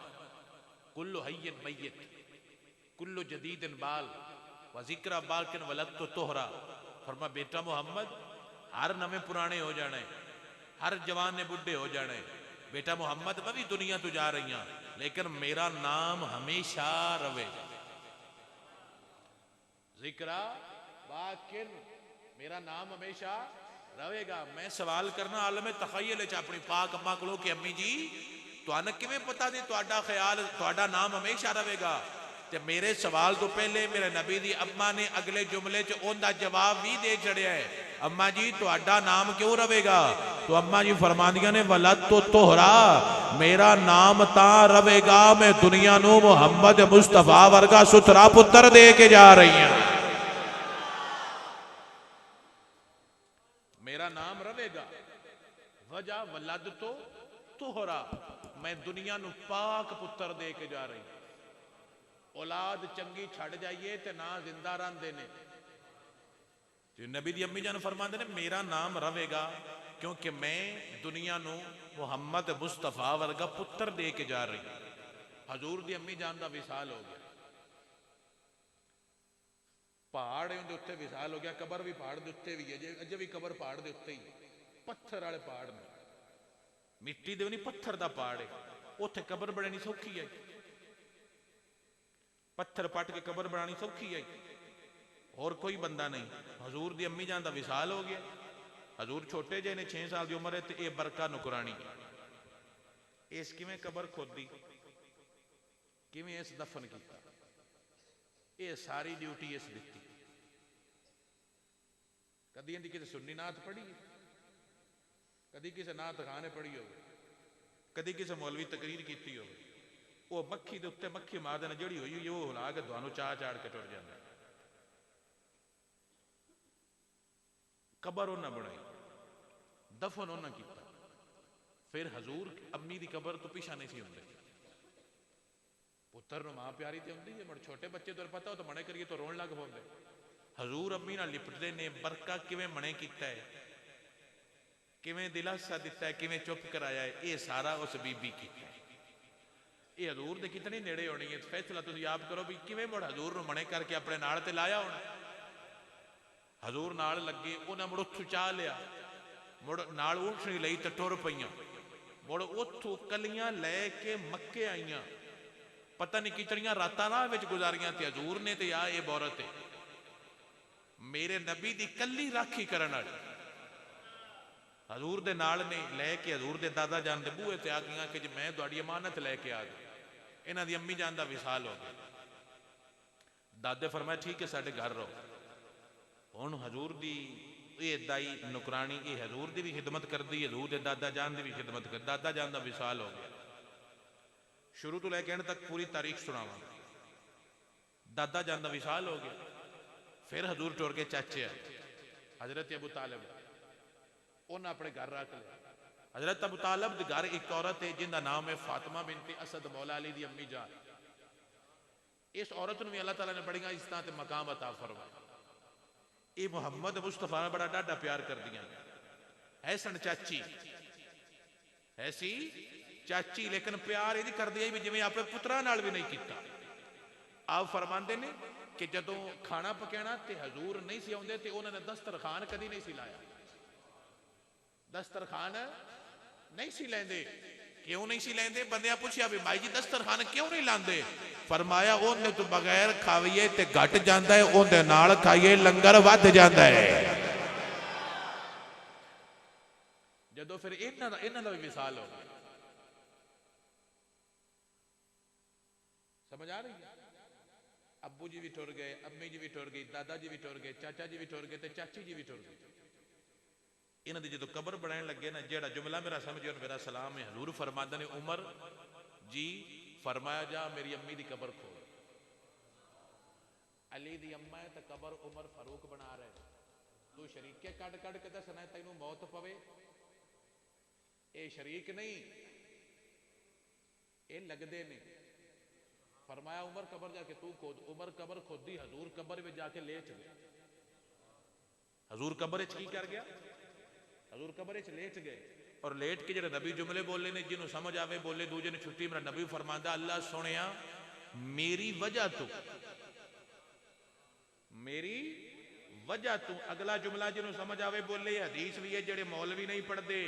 Speaker 1: कुल्लु हय्यिन मय्यित कुल्लु जदीदिन बाल व जिक्रा बाकिन वलद तो तोहरा। फरमा बेटा मोहम्मद, हर नवे पुराने हो जाने, हर जवान ने बुढ़े हो जाने। बेटा मोहम्मद, मैं भी दुनिया तो जा रही हूं, लेकिन मेरा नाम हमेशा रहेगा। जिक्रा बाकिन, मेरा नाम हमेशा रहेगा। मैं सवाल करना आलम तखय्युल च अपनी पाक अम्मा को कि अम्मी जी तुहानू किवें पता दी तुहाडा ख्याल, तुहाडा नाम हमेशा रहेगा? ते मेरे सवाल तो पहले मेरे नबी दी अम्मा ने अगले जुमले च उनका जवाब भी दे छड़िया है, अम्मा जी तुहाडा नाम क्यों रहेगा? तो अम्मा जी फरमांदियां ने, वलद तो तोहरा, मेरा नाम ता रहेगा मैं दुनिया नू मुहम्मद मुस्तफा वर्गा सुथरा पुत्र दे के जा रही हूं। मेरा नाम रहेगा, वजह वलद तो तोहरा, मैं दुनिया नू पाक पुत्र दे के जा रही हूं। औलाद चंगी छड़ जाइए ते ना जिंदा रहंदे ने। नबी दी अम्मी जान फरमाते ने, मेरा नाम रहेगा क्योंकि मैं दुनिया नू मुहम्मद मुस्तफा वर्गा पुत्र दे के जा रही हूं। हजूर दी अम्मी जान का विसाल हो गया, पहाड़ उनके उत्ते विसाल हो गया, कबर भी पहाड़ के उत्ते भी है, अजे भी कबर पहाड़ के उत्ते ही, पत्थर वाले पहाड़ ने, मिट्टी दे नहीं पत्थर का पहाड़ है, उत्थे कबर बनानी सौखी है, पत्थर पट के कबर बनानी सौखी है, और कोई बंदा नहीं। हजूर दी अम्मी जान का विसाल हो गया, हजूर छोटे जे ने 6 साल की उम्र है, तो यह बरका नुकरानी इस किवें कबर खोदी, किवें इस दफन किया, ये सारी ड्यूटी इस दी। कदी इनकी किसी सुन्नी नात पढ़ी, कदी किसी नात खां ने पढ़ी हो, कदी किसी मौलवी तकरीर की हो, वो मक्खी के उत्ते मक्खी मार देना जड़ी हुई वो हिला के तुहानू चाह चाड़ के टुर जाता। कबर उन्हें बनाई, दफन उन्हें किया, फिर हजूर अम्मी की कबर तो पिछा नहीं सी होंगे। पुत्र नूं मां प्यारी तो होंगी है, मगर छोटे बच्चे तो पता हो तो मने करिए तो रोन लग पाते। हजूर अम्मी नाल लिपटते ने, बरका किवें मने किया है, किवें दिलासा दिता है, किवें चुप कराया है, ये सारा उस बीबी किया है। ये हजूर दे कितनी नेड़े होनी है, फैसला तुसीं आप करो भी किवें मुड़ हजूर नूं मने करके अपने नाल ते लाया होना। हजूर नाल लगे, उन्हें मुड़ उत्थों चाह लिया, मुड़ नाल ऊँटनी लई ते टुर पईयां, मुड़ उत्थों कलियां लैके मक्के आईयां, पता नहीं कितनियां रातां राह विच गुजारियां, ते हजूर ने ते आ ये औरत है मेरे नबी दी कली राखी करन वाली। हजूर दे नाल ने लैके हजूर दे दादा जान दे बूहे ते आ गईयां कि जी मैं तुहाडी अमानत लैके आ गई। इन्हां दी अम्मी जान दा विसाल हो गया। दादे फरमाया ठीक है साडे घर रहो। हुण हजूर दी ये दाई नुकरानी ये हजूर दी भी खिदमत करदी, हजूर दे दादा जान दी भी खिदमत कर। दादा जान दा विसाल हो गया। शुरू तो लैके एंड तक पूरी तारीख सुनावा। दादा जान दा विसाल हो गया। फिर हजूर टुर के चाचे आए हजरत अबू तालिब, उन्हें अपने घर रख लिया। हजरत अबू तालिब के घर एक औरत है जिंदा नाम है फातिमा बिनते असद मौला अली दी अम्मी जान। इस औरत को भी अल्लाह ताला ने बड़ियां इज्जतां ते मकाम अता फरमाया। ये मुहम्मद मुस्तफा ने बड़ा डाढा प्यार कर दिया है। सन चाची है सी चाची, लेकिन प्यार ये कर दिया भी जिवें अपने पुत्रा नाल भी नहीं किया। आप फरमाते ने कि जदों खाना पकाना तो हजूर नहीं सी आउंदे ते उन्होंने दस्तरखान कदी नहीं सी लाया। दस्तरखान नहीं सी लेंदे। क्यों नहीं सी लेंदे? बंदियां पूछया भी भाई जी दस्तरखान क्यों नहीं लांदे? फरमाया उहदे तो बगैर खावीए ते घट जांदा है, उहदे नाल खाईए लंगर वध जांदा है। जदों फिर इन्हां दा भी विसाल हो गया। समझ आ रही है? अब्बू जी भी टुर गए, अम्मी जी भी टुर गई, दादा जी भी टुर गए, चाचा जी भी टुर गए, चाची जी भी टुर गए। इन्हां दी जो कबर बनाने लगे ना, जेड़ा जुमला मेरा समझियो मेरा सलाम है। हजूर फरमाते ने उमर जी फरमाया जा मेरी अम्मी दी कबर खोल। अली दी अम्मा है तो कबर उमर फारूक बना रहे। तू शरीके कट कट के दसना है तेनू मौत पवे? ये शरीक नहीं, ये लगते ने। फरमाया उमर कबर जाके तू खोद। उमर कबर खोदी, हजूर कबर में जाके लेट गए। हजूर कबर की कर गया? हजूर कबर लेट गए। और लेट के जो नबी जुमले बोले ने जिन्होंने समझ आवे बोले, दूजे ने छुट्टी। मेरा नबी फरमांदा अल्लाह सोनिया मेरी वजह तू, मेरी वजह तू। अगला जुमला जिन्होंने समझ आवे बोले। हदीस भी है जेड़े मौलवी नहीं पढ़ते।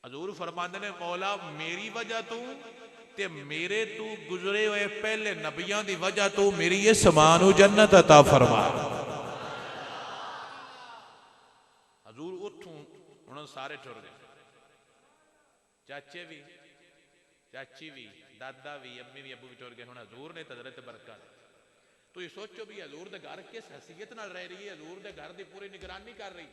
Speaker 1: हजूर फरमांदे ने मौला मेरी वजह तू ते मेरे तू गुजरे हुए पहले नबियां दी वजह तू मेरी ये समानू जन्नत अता फरमा। हजूर उठूं हुण सारे टुर गए। चाचे भी, चाची भी, दादा भी, अम्मी भी, अबू भी टुर गए। हुण हजूर ने हजरत बरकत। तो ये सोचो भी हजूर दे घर किस हैसियत नाल रह रही है। हजूर दे घर दी पूरी निगरानी कर रही।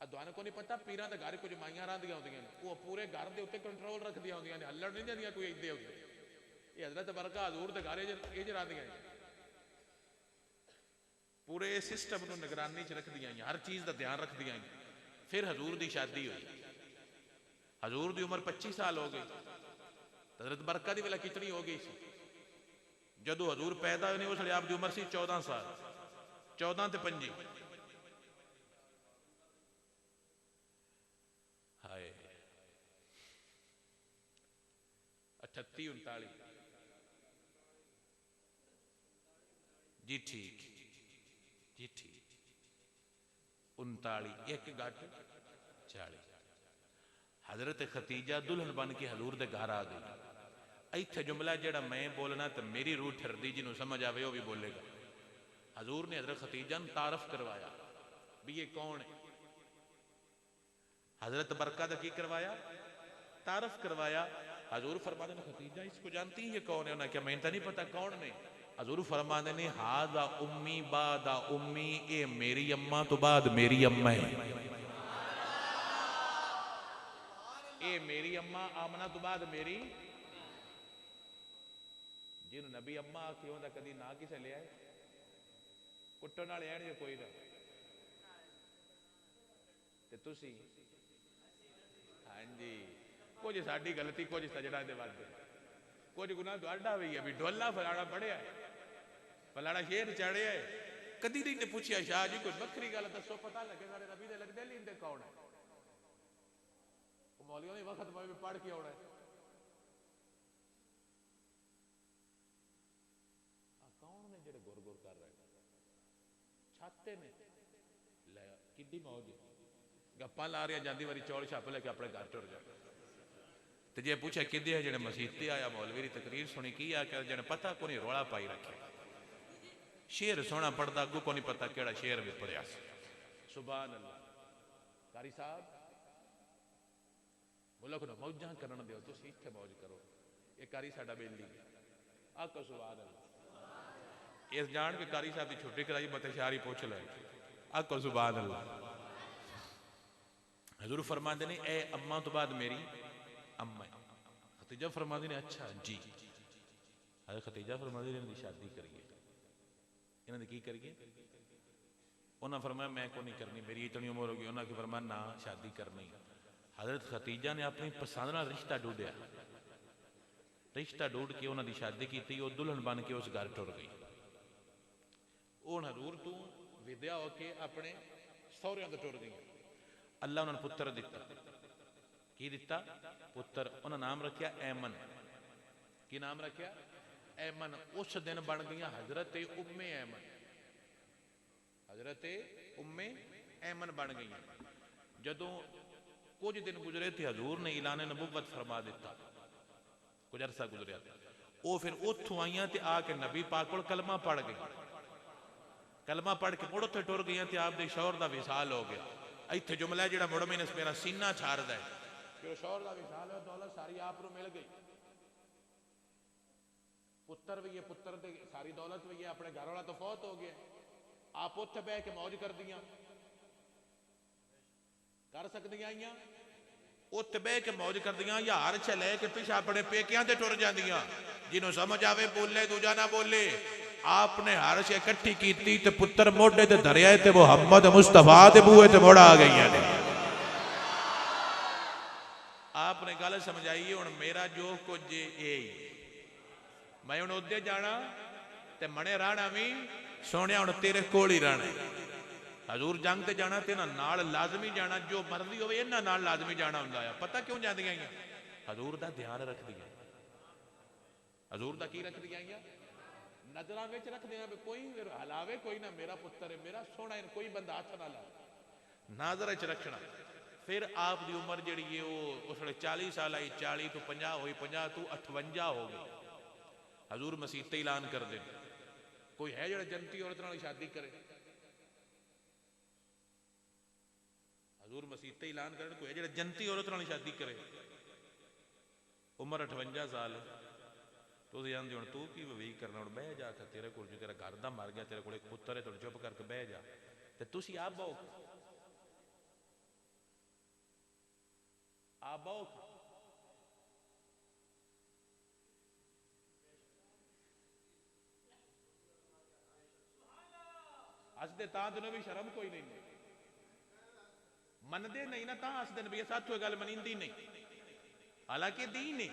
Speaker 1: अद्वान को नहीं पता पीरां दे घर कुछ माइयां रहिंदियां होंदियां ने, वो पूरे घर दे उत्ते कंट्रोल रखदियां होंदियां ने, हल्लण नहीं दिंदियां कोई इद्दे उद्दे। ये हजरत बरकत हजूर दे घर इज रहिंदियां ने, पूरे सिस्टम नूं निगरानी च रखदियां, हर चीज़ का ध्यान रखदियां। फिर हजूर की शादी हुई। हजूर की उम्र 25 साल हो गई। हजरत बरकत की वेला कितनी हो गई सी? जदों हजूर पैदा होए उस वेले आपकी उम्र सी 14 साल। 14 ते 25 हाय 38 39 जी ठीक जी ठीक 39 एक घट 40। हजरत खतीजा दुल्हन बन के हजूर दे घर आ गई। इत्थे जुमला जेड़ा मैं बोलना तो मेरी रूह ठरदी जिन्हों समझ आवे वह भी बोलेगा। हजूर ने हजरत खतीजा ने तारफ करवाया भी ये कौन है। हजरत बरकत की करवाया? तारफ करवाया। हजूर फरमाते ने खतीजा इसको जानती है ये कौन है? उन्हें क्या मैं तो नहीं पता कौन ने। हजूर फरमाते ने हादा उम्मी बादा उम्मी, ए मेरी अम्मा तो बाद मेरी अम्मा है। ए मेरी अम्मा आमना तो बाद मेरी। जिन नबी अम्मा आखी होंदा कदी ना किसे लिया है कुट्टन वाले आण जो कोई ना ते तुसी हाँ जी कुछ साडी गलती कुछ सजड़ा दे वादे कुछ गुनाह तुहाडा भी है भी ढोला फलाना पढ़िया है फलाना शेर चढ़िया है। कदी नहीं ने पूछया शाह जी कोई बखरी गल दसो पता लगे सारे नबी दे लगदे लींदे कौन है। मौलियों ने वक्त में पढ़ के आना है कौन ने जेड़े गुर गुर कर रहे छाते ने लै कि मौज गप्पा ला रही जाती वारी चौल छप लेके अपने घर टुर जाए। तो जे पूछे कि है जेड़े मसीते आया मौलवी की तकरीर सुनी की आख्या जेने पता को नहीं रौला पाई रखे शेर सोना पढ़ता अगू को नहीं पता केड़ा शेर भी पढ़िया सुभान अल्लाह। कारी साहब मुल्क नूं मौजां करन दिओ, तुसीं इत्थे मौज करो। ये कारी साडा बेली आको सुभान अल्लाह। इस जान के कारी साहब की छुट्टी कराई मत शारी पूछ ले आको सुभान अल्लाह। हजूर फरमाते ने ए अम्मा तो बाद मेरी अम्मा है। खतीजा फरमाती ने अच्छा जी। हजरत खतीजा फरमाती ने इन्हां दी शादी करिए। इन्हां दी की करिए? उन्हें फरमाया मैं को नहीं करनी, मेरी इतनी उम्र होगी। उन्हें की फरमाया ना शादी करनी। हजरत खतीजा ने अपनी पसंद नाल रिश्ता ढूंढिया, रिश्ता ढूंढ के उन्होंने शादी की। वो दुल्हन बन के उस घर टुर गई। हुण हजूर तू विद्या होके अपने सौहरियां तो टुर गई। अल्लाह उन्होंने पुत्र दिता। की दिता? पुत्र। उन्हें नाम रखिया ऐमन। की नाम रखिया? ऐमन। उस दिन बन गई हजरत उम्मे ऐमन। हजरत उम्मे ऐमन बन गई। जदों कुछ दिन गुजरे थे हजूर ने ऐलान नबुव्वत फरमा दिता। कुछ अरसा गुजरिया वो फिर उथों आईया ते आके नबी पाक कोल कलमा पढ़ गई। कलमा पढ़ के मुड़ उत्थे टुर गई ते आपदे शौहर दा विसाल हो गया। इत्थे जुमला जिहड़ा मुड़ मैंने मेरा सीना छाड़दा है कि शौहर दा विसाल हो, दौलत सारी आप नूं मिल गई। पुत्र भी है, पुत्र ते सारी दौलत भी है, अपने घर वाला तो फौत हो गया। आप उत्थे बह के मौज कर दियां कर सकदियां आईयां उत्थे बह के मौज कर दियां, या हार च लै के पिछा अपने पेकियां ते टुर जांदियां। जिन्हों समझ आवे बोले, दूजा ना बोले। आपने हार से इकट्ठी की ते पुत्र मोढे ते धरिया ते मुहम्मद मुस्तफा दे बूहे ते मुड़ आ गई ने। आपने गल समझाई। हुण मेरा जो कुछ ये मैं हुण उदे जाना ते मने रहना भी सोने हुण तेरे कोल ही रहना। हजूर जंग ते जाना ते ना नाल लाजमी जाना, जो मर्जी होवे इन्हां नाल लाजमी जाना हुंदा है। पता क्यों जांदियां आईयां? हजूर दा ध्यान रखदियां। हजूर दा की रखदियां आईयां? नजरां विच रखदियां भी कोई हलावे कोई ना, मेरा पुत्र है, मेरा सोना है, कोई बंदा हाथ ना लाए, नाजर च रखना। फिर आप दी उम्र जिहड़ी है वो उस वेले 40 साल आई, 40 तो 50 हुई, 50 तो 58 हो गई। हजूर मसीते ऐलान कर दे कोई है जिहड़ा जनती औरत नाल शादी करे? हजूर मसीते ऐलान करन कोई है जिहड़ा जनती औरत नाल शादी करे? उम्र 58 साल। तो जानते हो तू की वही करना, हुण बह जा, तेरे कोल जो तेरा घर दा मर गया, तेरे कोल एक पुत्र है, चुप करके बह जा। ते तुसी आप बहु हसदे तां तेन भी शर्म कोई नहीं, मनदे नहीं ना तां हसदे भी साथों गल मनींदी नहीं। हालांकि दीन है।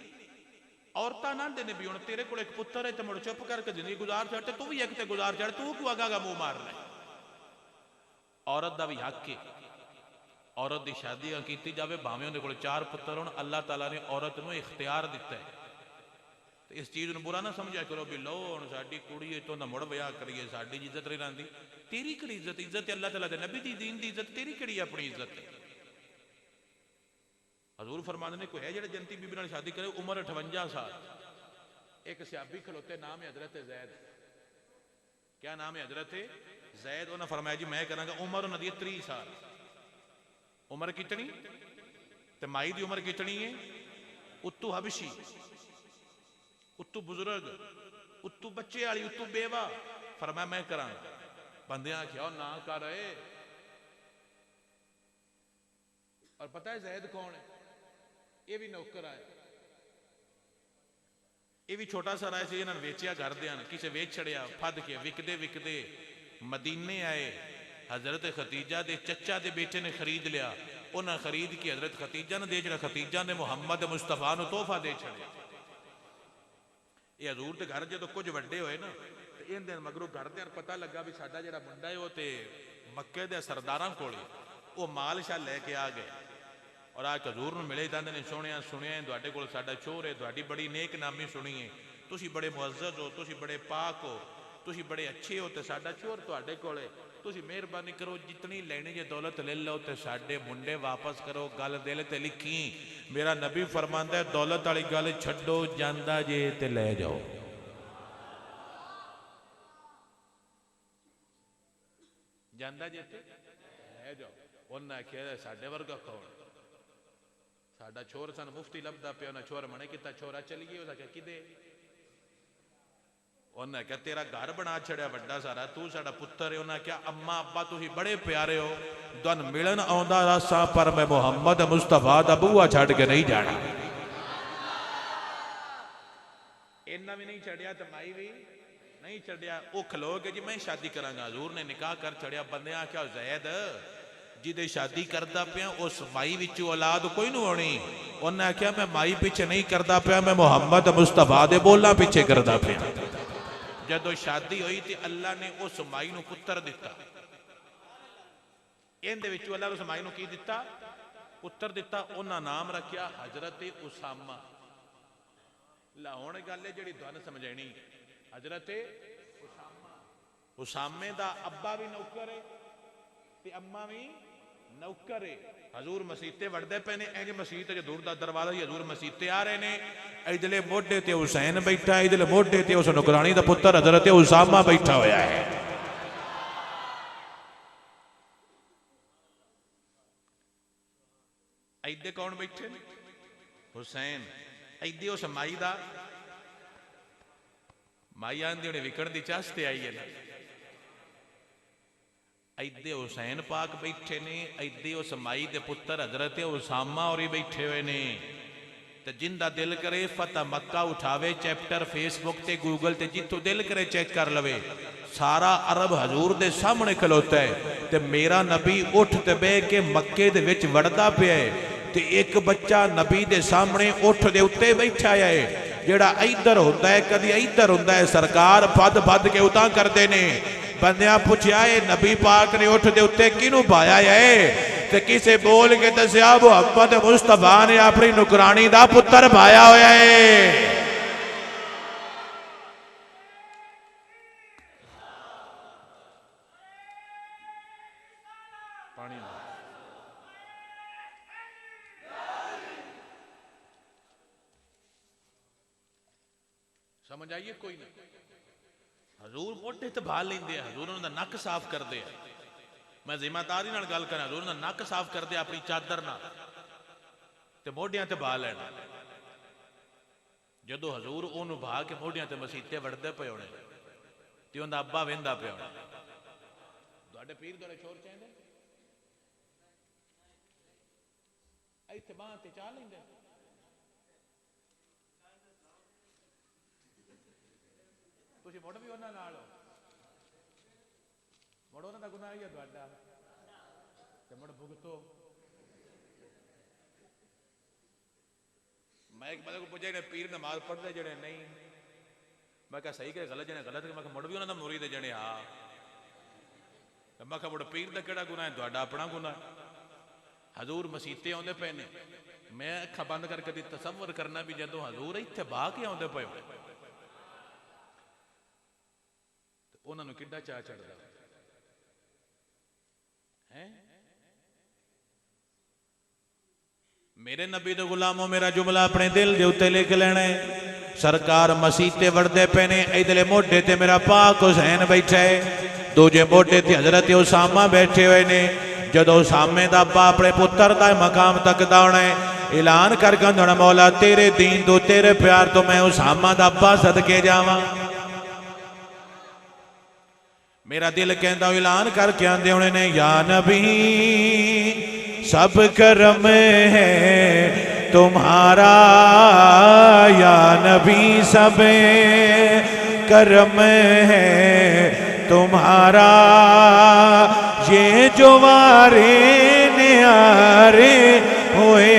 Speaker 1: औरतां ना देने भी हुण तेरे कोल एक पुत्र है तो मुड़ चुप करके जिंदगी गुजार छड़, तू भी एक ते गुजार छड़, तू क्यों आगा मुंह मार ले? औरत का भी हक है, औरत की शादी की जाए भावें उहदे कोल 4 पुत्र होण। अल्लाह ताला ने औरत नूं इख्तियार दिता है। तो इस चीज़ नूं बुरा ना समझा करो भी लो हुण साडी कुड़ी है तो मुड़ विआह करिए, साडी इज्जत नहीं रहिंदी। तेरी किहड़ी इज्जत? इज्जत अल्लाह ताला दे नबी दी दीन दी इज्जत, तेरी किहड़ी अपनी इज्जत है? हजूर फरमाते ने कोई है जिहड़ा जनती बीबी नाल शादी करे? उम्र 58 साल। एक सहाबी खलोते, नाम है हजरत जैद। क्या नाम है? हजरत जैद। उन्हें फरमाया जी मैं करांगा। उम्र उन्हां दी 30 साल। उम्र कितनी? ते माई दी उम्र कितनी है? उत्तू हबशी, उत्तू बुजुर्ग, उत्तू बच्चे वाली, उत्तू बेवा। फरमाया मैं करांगा। बंदे आख्या ना कर। और पता है जैद कौन है? ये भी नौकर आया, ये भी छोटा सा राय से इन्होंने वेचिया घर दिया, किसे वेच छड़िया फद के। विकदे विकदे मदीने आए, हजरत खतीजा दे चचा दे बेटे ने खरीद लिया। उन्हें खरीद के हजरत खतीजा ने दे, जरा खतीजा ने मुहम्मद मुस्तफा नूं तोहफा दे छड़िया। ये हजूर के घर जो कुछ वड्डे होए ना, तो इन दिन मगरों घर दे पता लगा भी साडा जिहड़ा मुंडा है वो तो मक्के दे सरदारां कोल वो माल शाह लैके आ गए। और आज हजूर नूं मिले जांदे ने, सुनिया सुनिया तुहाडे कोल साडा चोर है, तुहाडी बड़ी नेक नामी सुनी है, तुसी बड़े मुअज़्ज़ज़ हो, तुसी बड़े पाक हो, तुसी बड़े अच्छे हो, तो साडा चोर तुहाडे कोल है। तुसी मेहरबानी करो जितनी लेनी जे दौलत ले लो, तो साडे मुंडे वापस करो। गल दिल ते लिखी, मेरा नबी फरमांदा है दौलत वाली गल छड्डो, जांदा जे ते ले जाओ। जांदा जे ते ले बह जाओ। उन्हें आख्या साडे वर्गा कौन, साडा छोर सन मुफ्ती लभदा पिया। उन्हें छोर मने किता, छोरा चलीए। उसने आख्या किदे? उन्हें आख्या तेरा घर बना छड़िया वड्डा सारा, तू साडा पुत्तर है। उन्हें आख्या अम्मा अब्बा तुसीं बड़े प्यारे हो, तुहानूं मिलन आउंदा रसा, पर मैं मुहम्मद मुस्तफा दा बूहा छड्ड के नहीं जाना। इन्ना भी नहीं छड़िया तो माई भी नहीं छड़िया। वो खलो के जी मैं शादी करांगा। हजूर ने निकाह कर छड़िया। बंदे आख्या जैद जिदे शादी करदा पिया उस माई विच औलाद कोई नहीं होनी। उन्हें आख्या मैं माई पिछे नहीं करदा पिया, मैं मुहम्मद मुस्तफा दे बोलां पिछे करदा पिया। जदों शादी हुई तो अल्लाह ने उस माई नूं पुत्र दिता। इहदे विच अल्लाह ने उस माई नूं की दिता? पुत्र दिता। उन्हां नाम रखिया हजरत उसामा। ला हुण गल है जिहड़ी तुहानूं समझाणी। हजरत उसामा, उसामे दा अब्बा भी नौकर है ते अम्मा भी नौकर है। हजूर मसीते वड़दे पे ने, इंज मसीत जो दूर दा दरवाजा ही हजूर मसीते आ रहे ने। इधले मोढे ते हुसैन बैठा है, इधले मोढे ते उस नुकरानी दा पुत्र हजरत उसामा बैठा होया है। इधे कौन बैठे? हुसैन। इधे उस माई दा, माई आंदी उन्हें विकण दी चास्ते आई है ना। इधे हुसैन पाक बैठे ने, इधे उस माई दे पुत्र हजरत उसामा और ही बैठे हुए ने। तो जिंदा दिल करे फतह मक्का उठावे चैप्टर फेसबुक ते गूगल ते जिथों दिल करे चेक कर लवे। सारा अरब हजूर दे सामने खलोता है। ते मेरा नबी उठ ते बह के मक्के दे विच वड़दा पिया है, ते एक बच्चा नबी दे सामने उठ दे उत्ते बैठा है। जेड़ा इधर होंदा है कदी इधर होंदा है। सरकार फद फद के उतां करदे ने। बंदिया पूछया है नबी पाक ने उठ दे उत्ते किनू पाया है? ते किसे बोल के दसिया मुहम्मद मुस्तफा ने अपनी नुकरानी दा पुत्र पाया होया है। समझ आइए कोई ना? हजूर मोटे ते भाल लेंदे, हजूर उन्हां दा नक साफ करदे आ। मैं जिम्मेदारी नाल गल करा, हजूर उन्हां दा नक साफ करदे अपनी चादर नाल ते मोढियां ते भा लैना। जदों हजूर ओनू भा के मोढियां ते मसीते वड़दे पे होने ते उन्दा अब्बा वेंदा पे होना। तुहाडे पीर दे छोर चाहंदे इत्थे बांह ते चा लैंदे। तुसीं मुड़ भी उन्हां नाल हो, मुड़ उन्हां दा गुनाह ही है तुहाडा ते मुड़ भुगतो। मैं एक बंदे को पूछा ने पीर नमाज पढ़ते जड़े नहीं, मैं क्या सही करे गलत जने गलत, मैं मुड़ भी उन्हां दा मुरीद है जने हाँ। मैं क्या मुड़ पीर दा केड़ा गुनाह है? तुहाडा अपना गुनाह। हजूर मसीते आउंदे पे ने, मैं अखा बंद करके दी तसव्वुर करना भी जदों हजूर इत्थे बहा के आउंदे पे उन्होंने किड्डा चाह चढ़ता है। मेरे नबी दे गुलामों मेरा जुमला अपने दिल दे उत्ते लिख लेना है। सरकार मसीते वड़दे पे ने, इधले मोढे ते मेरा पाक हुसैन बैठा है, दूजे मोढे ते हजरत उसामा बैठे हुए ने। जदों उसामे दा अब्बा अपने पुत्र दा मकाम तकदा होना है, ऐलान करके होना मौला तेरे दीन तो तेरे प्यार तो मैं उसामा दा अब्बा सदके जावां। मेरा दिल कहता ऐलान करके आंदे होने ने, या नबी सब करम है तुम्हारा, या नबी सब करम है तुम्हारा, ये जो वारे न्यारे हुए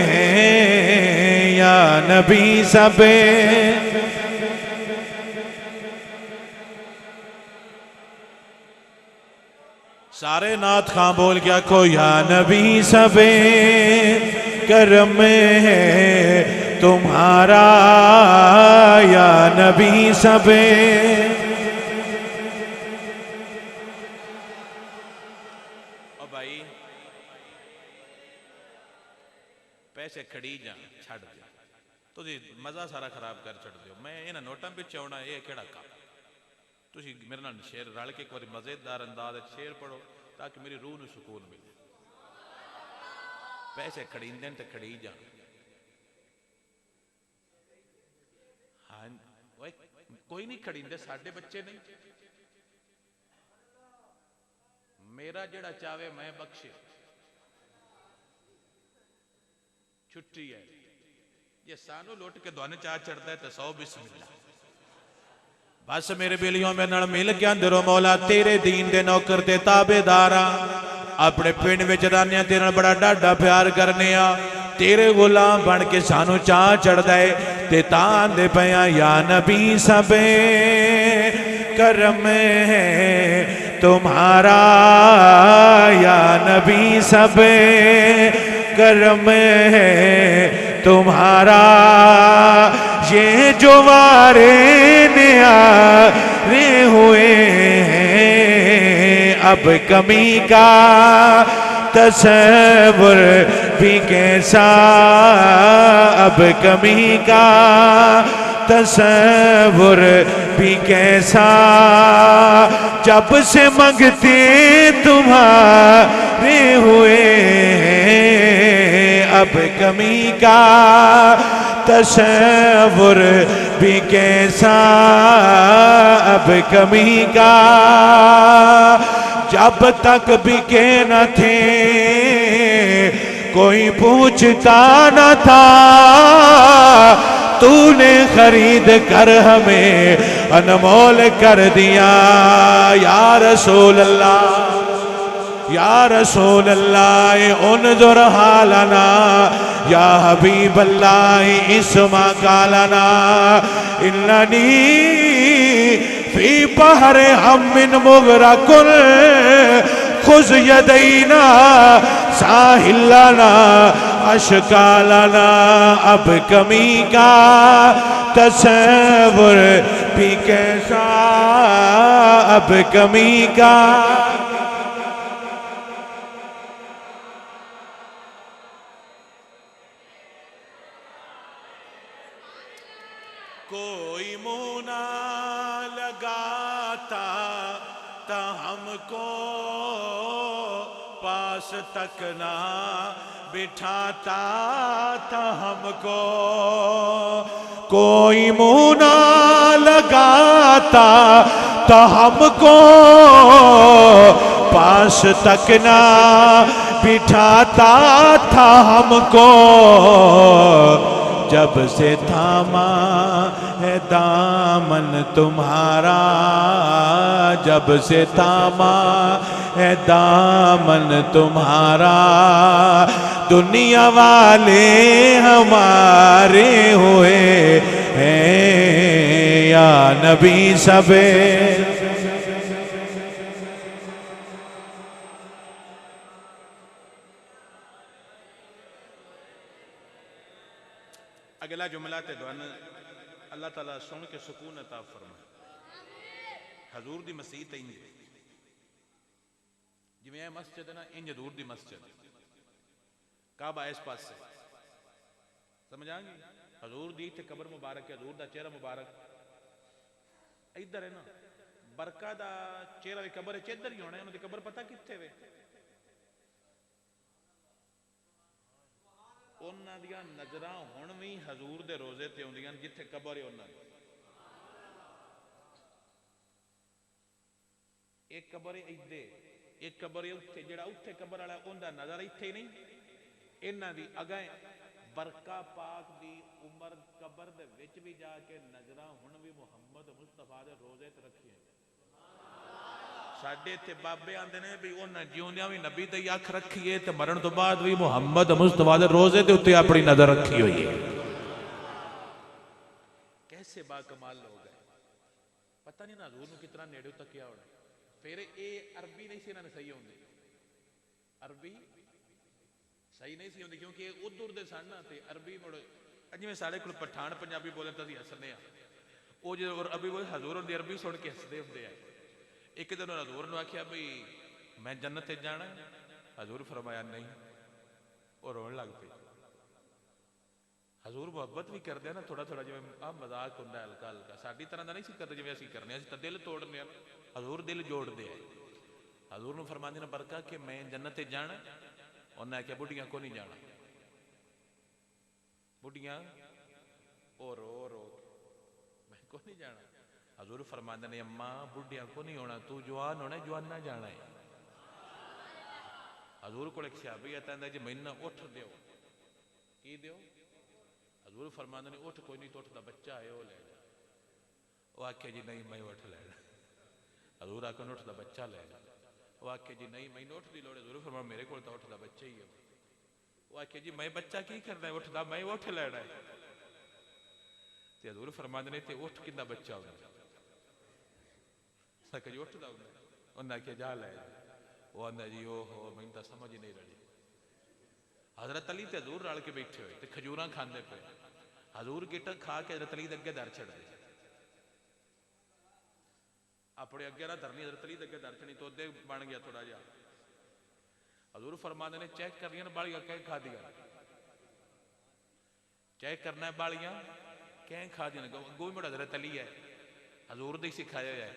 Speaker 1: हैं, या नबी सब। सारे नाथ खां बोल के आखो, या नबी सबे करम है तुम्हारा, या नबी सबे। ओ भाई पैसे खड़ी जा छड़ दे, तुझे मजा सारा खराब कर छड़ दो। मैं इन्हां नोटां पिछे आउणा, ये केड़ा काम? तुसी मेरे नाल शेर रल के एक बार मजेदार अंदाज शेर पढ़ो, ताकि मेरी रूह को सुकून मिले। पैसे खड़ींदे तो खड़ी जान। हाँ कोई नहीं खड़ींदे, साडे बच्चे नहीं। मेरा जड़ा चावे मैं बख्शे, छुट्टी है। ये सानू लुट के दुआने चाह चढ़ता है तो 100 बिस्मिल्लाह। बस मेरे बेलियों में नाल मिल के अंदरों मौला तेरे दीन दे नौकर ते ताबेदारा अपने पिंड विच रहने तेरे नाल बड़ा डाढा प्यार करने आ। तेरे गुलाम बन के सानू चाह चढ़दा है ते तां आंदे पया या नबी सबे करम है तुम्हारा, या नबी सबे करम है तुम्हारा। ये जो वारे न्यारे हुए हैं अब कमी का तसव्वुर भी कैसा, अब कमी का तसव्वुर भी कैसा। जब से मंगते तुम्हारे हुए हैं अब कमी का तसव्वुर भी कैसा, अब कमी का। जब तक बिके न थे कोई पूछता न था, तूने खरीद कर हमें अनमोल कर दिया। या रसूल अल्लाह, या रसूल अल्लाह उन्जुर हालना, या हबीब अल्लाह इस्मा कालना। इन्ननी फी बहर हम्मिन मुगरकुल खुज यदैना साहिलना अशकालना। अब कमी का तसव्वुर भी कैसा, अब कमी का। कोई मुँह ना लगाता था हमको, पास तक ना बिठाता था हमको। कोई मुँह ना लगाता था हमको, पास तक ना बिठाता था हमको। जब से थामा है दामन तुम्हारा, जब से थामा है दामन तुम्हारा, दुनिया वाले हमारे हुए हैं या नबी सबे। अगला जुमला ते दुआन अल्लाह ताला सुन के सुकून अता फरमाए। हजूर दी मसीत इंज जिवें मस्जिद है ना, इंज हजूर दी मस्जिद। काबा इस पासे समझ आ गई। हजूर दी इत्थे कबर मुबारक है, हजूर दा चेहरा मुबारक इधर है ना। बरका दा चेहरा भी कबर च इधर ही होना है। उन्हां दी कबर पता कित्थे वे? उन्हां दियां नजरां हुण भी हजूर दे रोजे ते आउंदियां जिथे कबर है उन्हां दी। एक कबर है इधे, एक कबर है उत्थे। जिहड़ा उत्थे कबर वाला उहदा नजर इत्थे नहीं, इन्हां दी अगां बरका पाक दी उमर कबर दे विच भी जाके नजरां हुण भी मुहम्मद मुस्तफा दे रोजे ते रखियां। साडे इत्थे बाबे आंदे ने भी उन्हां जिउंदियां भी नबी ते अख रखी है ते मरण तो बाद भी मुहम्मद मुस्तफा दे रोजे दे उत्ते अपनी नजर रखी हुई है। कैसे बाकमाल लोग है, पता नहीं ना हजूर नूं कितना नेड़े तकिया होना। फिर ये अरबी नहीं सी इन्हां ने सही होंदी, अरबी सही नहीं सी होंदी क्योंकि उधर दे सन ना ते अरबी मुड़ जिवें साडे कोल पठान पंजाबी बोले तां असीं हसने आ। वो जो अरबी बोले हजूर दी अरबी सुन के हसदे हुंदे आ। एक दिन हजूर ने आख्या भाई मैं जन्नत जाना, हजूर फरमाया नहीं, और रोन लग पे। हजूर मुहब्बत भी करते हैं ना थोड़ा थोड़ा, जिवें आ मजाक होंदा हल्का हल्का, साडी तरह का नहीं सी करते जिवें असीं करने, असीं तां दिल तोड़ने। हजूर दिल जोड़ते हैं। हजूर ने फरमांदे ने बरका कि मैं जन्नत जाना, उन्हें आख्या बुढ़िया को नहीं जाना। बुढ़िया ओ रो रो मैं को नहीं जाना। हजूर फरमांदे ने अम्मा बुढ़िया को नहीं होना, तू जवान होना, जवाना जाना है। हजूर को एक सहाबी आता है जी मैनू उठ दो, की दो? हजूर फरमांदे ने उठ कोई नहीं, तो उठता बच्चा है वो ले जा। वो आख्या जी नहीं मैं उठ लेना। हजूर आखन उठता बच्चा ले जा। वो आख्या जी नहीं मैनू उठ दी लोड़। हजूर फरमांदे मेरे को तो उठता बच्चा ही है। वो आख्या जी मैं बच्चा की करना है, उठता मैं उठ लेना है। ते हजूर फरमांदे ने ते उठ किंदा बच्चा होना? जी उठता होना। उन्हें आख्या जा ले जा। वो आंदा जी ओहो मैनू तो समझ ही नहीं रही। हजरत अली ते हजूर रल के बैठे हुए ते खजूर खाते पे। हजूर गिटक खा के हजरत अली अगे दर छड़े, अपने अगे ना धरनी, हजरत अली अगे दर छड़ी तो अदे बन गया थोड़ा जा। हजूर फरमाते ने चेक करनियां बालियां कह खा दिया, चेक करना है बालियां कह खा दिया। अगो भी मुड़ा हजरत अली है, हजूर ने सिखाया है।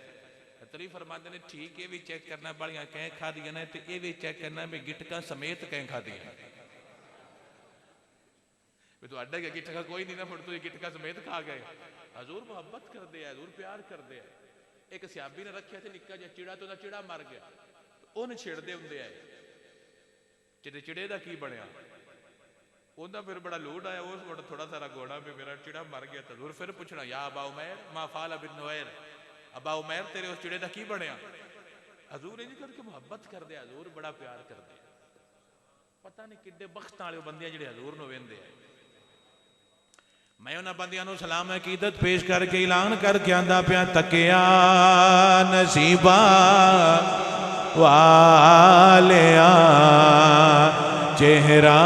Speaker 1: तली फरमाते ने ठीक है भी चेक करना बालियां कह खा दिया ने, तो यह भी चेक करना भी गिटका समेत कह खा दिया। तुहाडा क्या गिटका कोई नहीं ना, फिर तुम गिटका समेत खा गए। हजूर मुहब्बत करते हैं, हजूर प्यार करते हैं। एक सियाबी ने रखा थे निक्का जिहा चिड़ा, तो चिड़ा मर गया, उन्हें छेड़ते होंगे है चिड़े चिड़े का की बनया। उनका फिर बड़ा लोड आया, उस बड़ा थोड़ा सारा घोड़ा भी मेरा चिड़ा मर गया। तो हजूर फिर पूछना या अबा उमैर मा फाल बिन नुवैर, अबा उमैर तेरे उस चिड़े का की बनया? हजूर इंज करके मुहब्बत करते, हजूर बड़ा प्यार करते। पता नहीं किड्डे बख्त वाले बंदे जिहड़े हजूर नूं वेंदे है। मैं उन्होंने बंदियां नूं सलाम अकीदत पेश करके ऐलान करके आंदा पिया तकिया नसीबा वालिया चेहरा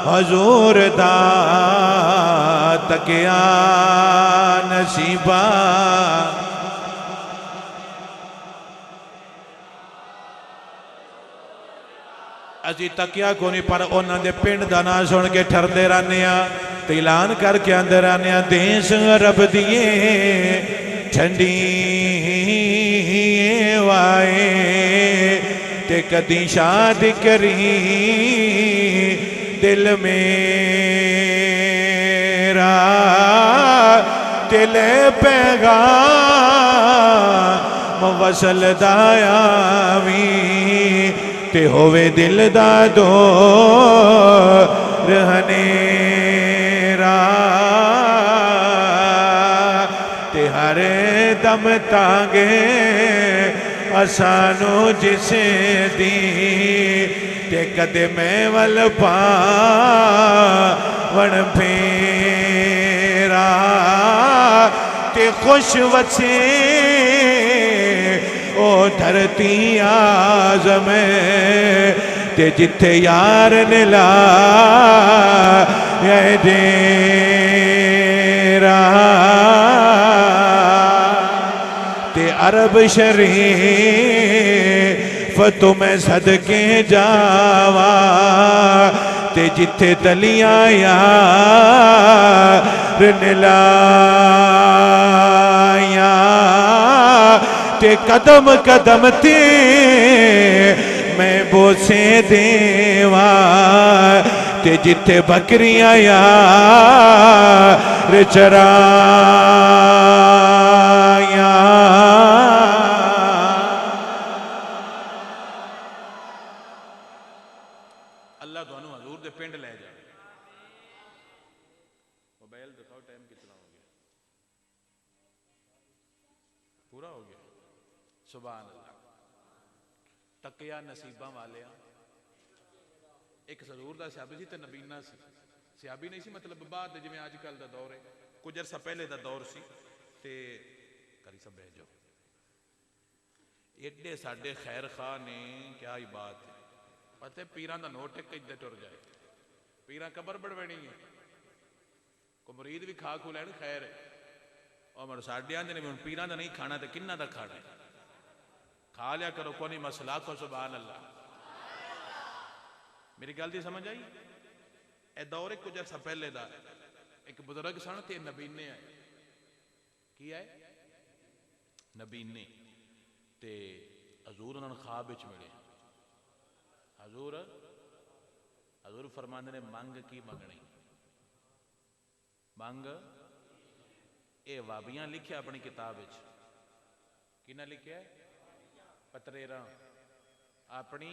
Speaker 1: हजूर दा, तकिया नसीबा असी तकिया को नहीं, पर उन्होंने पिंड का नाम सुन के ठरते रहने, तो ऐलान करके आते रहने देश रब दिए ठंडी वाए, ते कदी शादी करी दिल मेरा दिल पैगाम वसल दायावी, ते होवे दिल दा दो रहनेरा, ते हर दम तांगे असानू जिसे दी, ते कदे मैं वल पावण फेरा, ते खुश वसे ओ धरती आज़म ते जिथे यार ने ला डेरा, ते अरब शरीफ तो मैं सदके जावा, ते जिथे तलियां यार ने लाया, ते कदम कदम ते मैं बोसे देवा, ते जिथे बकरियां यार चराया। अल्लाह तुहानू हजूर दे पिंड ले जाए। मोबाइल दिखाओ टाइम कितना हो गया, पूरा हो गया। सुभान अल्लाह। तकिया नसीबा वाले एक हजूर का सियाबी सी ते नबीना सी। सियाबी नहीं सी मतलब बाद जिवें अजकल का दौर है, कुछ अरसा पहले का दौर सी। ते करी सब बह जाओ, एडे साडे खैर खा ने क्या ही बात है। पता पीरां दा नोट एक इधर टुर जाए, पीरां कबर बढ़वानी है, को मुरीद भी खा खू लैन खैर है। और मैं साढ़े आंदे ने पीरां दा नहीं खाना तो किन्ना दा खाना है, खा लिया करो को नहीं मसला को। सुभान अल्लाह। मेरी गल दी समझ आई? ए दौर कुछ अर्सा पहले दा एक बुजुर्ग सन ते नबीने है, की है नबीने। ते हजूर उन्होंने ख्वाब विच मिले। हजूर हजूर फरमाते ने मंग की मंगनी, मंग ये वाबियां लिखिया अपनी किताब विच, किना लिखिया पतरेरा अपनी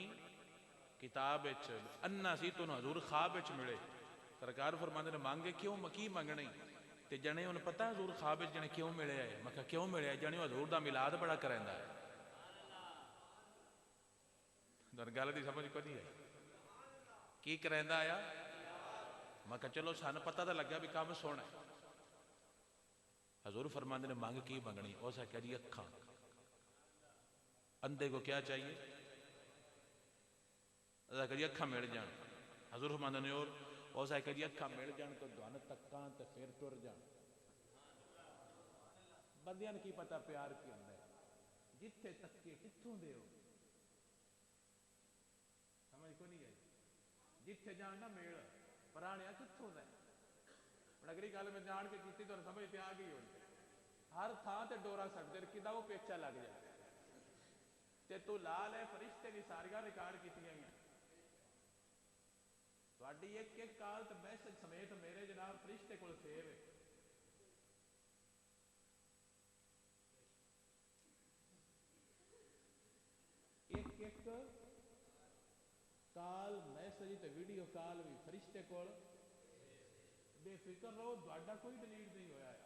Speaker 1: किताब विच। अन्ना सी तुम हजूर ख्वाब विच मिले। सरकार फरमाते ने मंग क्यों की मंगनी, ते जने उन्हें पता हजूर ख्वाब विच जने क्यों मिले है। मैं कहा क्यों मिले, जने हजूर का मिलाद बड़ा करांदा है। गल की समझ को नहीं है की करांदा आया। मैं कहा चलो सन पता तो लगा भी काम सोना है। हजूर फरमाते ने मंग की मंगनी, उस आख्या जी अखा। अंधे को क्या चाहिए, जी अखा मिल जान। हजूर फरमाते ने और उस आख्या जी अखा मिल जान तो धन तक्का तो फिर टुर जान। बंदियां की पता प्यार की होंदा है, जिथे तक्के कित्थों दे हो, समझ को नहीं आई। जिथे जान ना मेल पुराने कित्थों दा। अगली गल मैं जान के की तो समझ ते आ गई होनी। हर थां ते डोरा सकते कि वो पेचा लग जाए ते तू ला लै। फरिश्ते भी सारिया रिकॉर्ड की एक एक काल तो मैसेज समेत मेरे जनाब फरिश्ते को सेव है। एक एक काल मैसेज ते वीडियो कॉल भी फरिश्ते को। बेफिक्र रहो, ਤੁਹਾਡਾ कोई डिलीट नहीं होया है।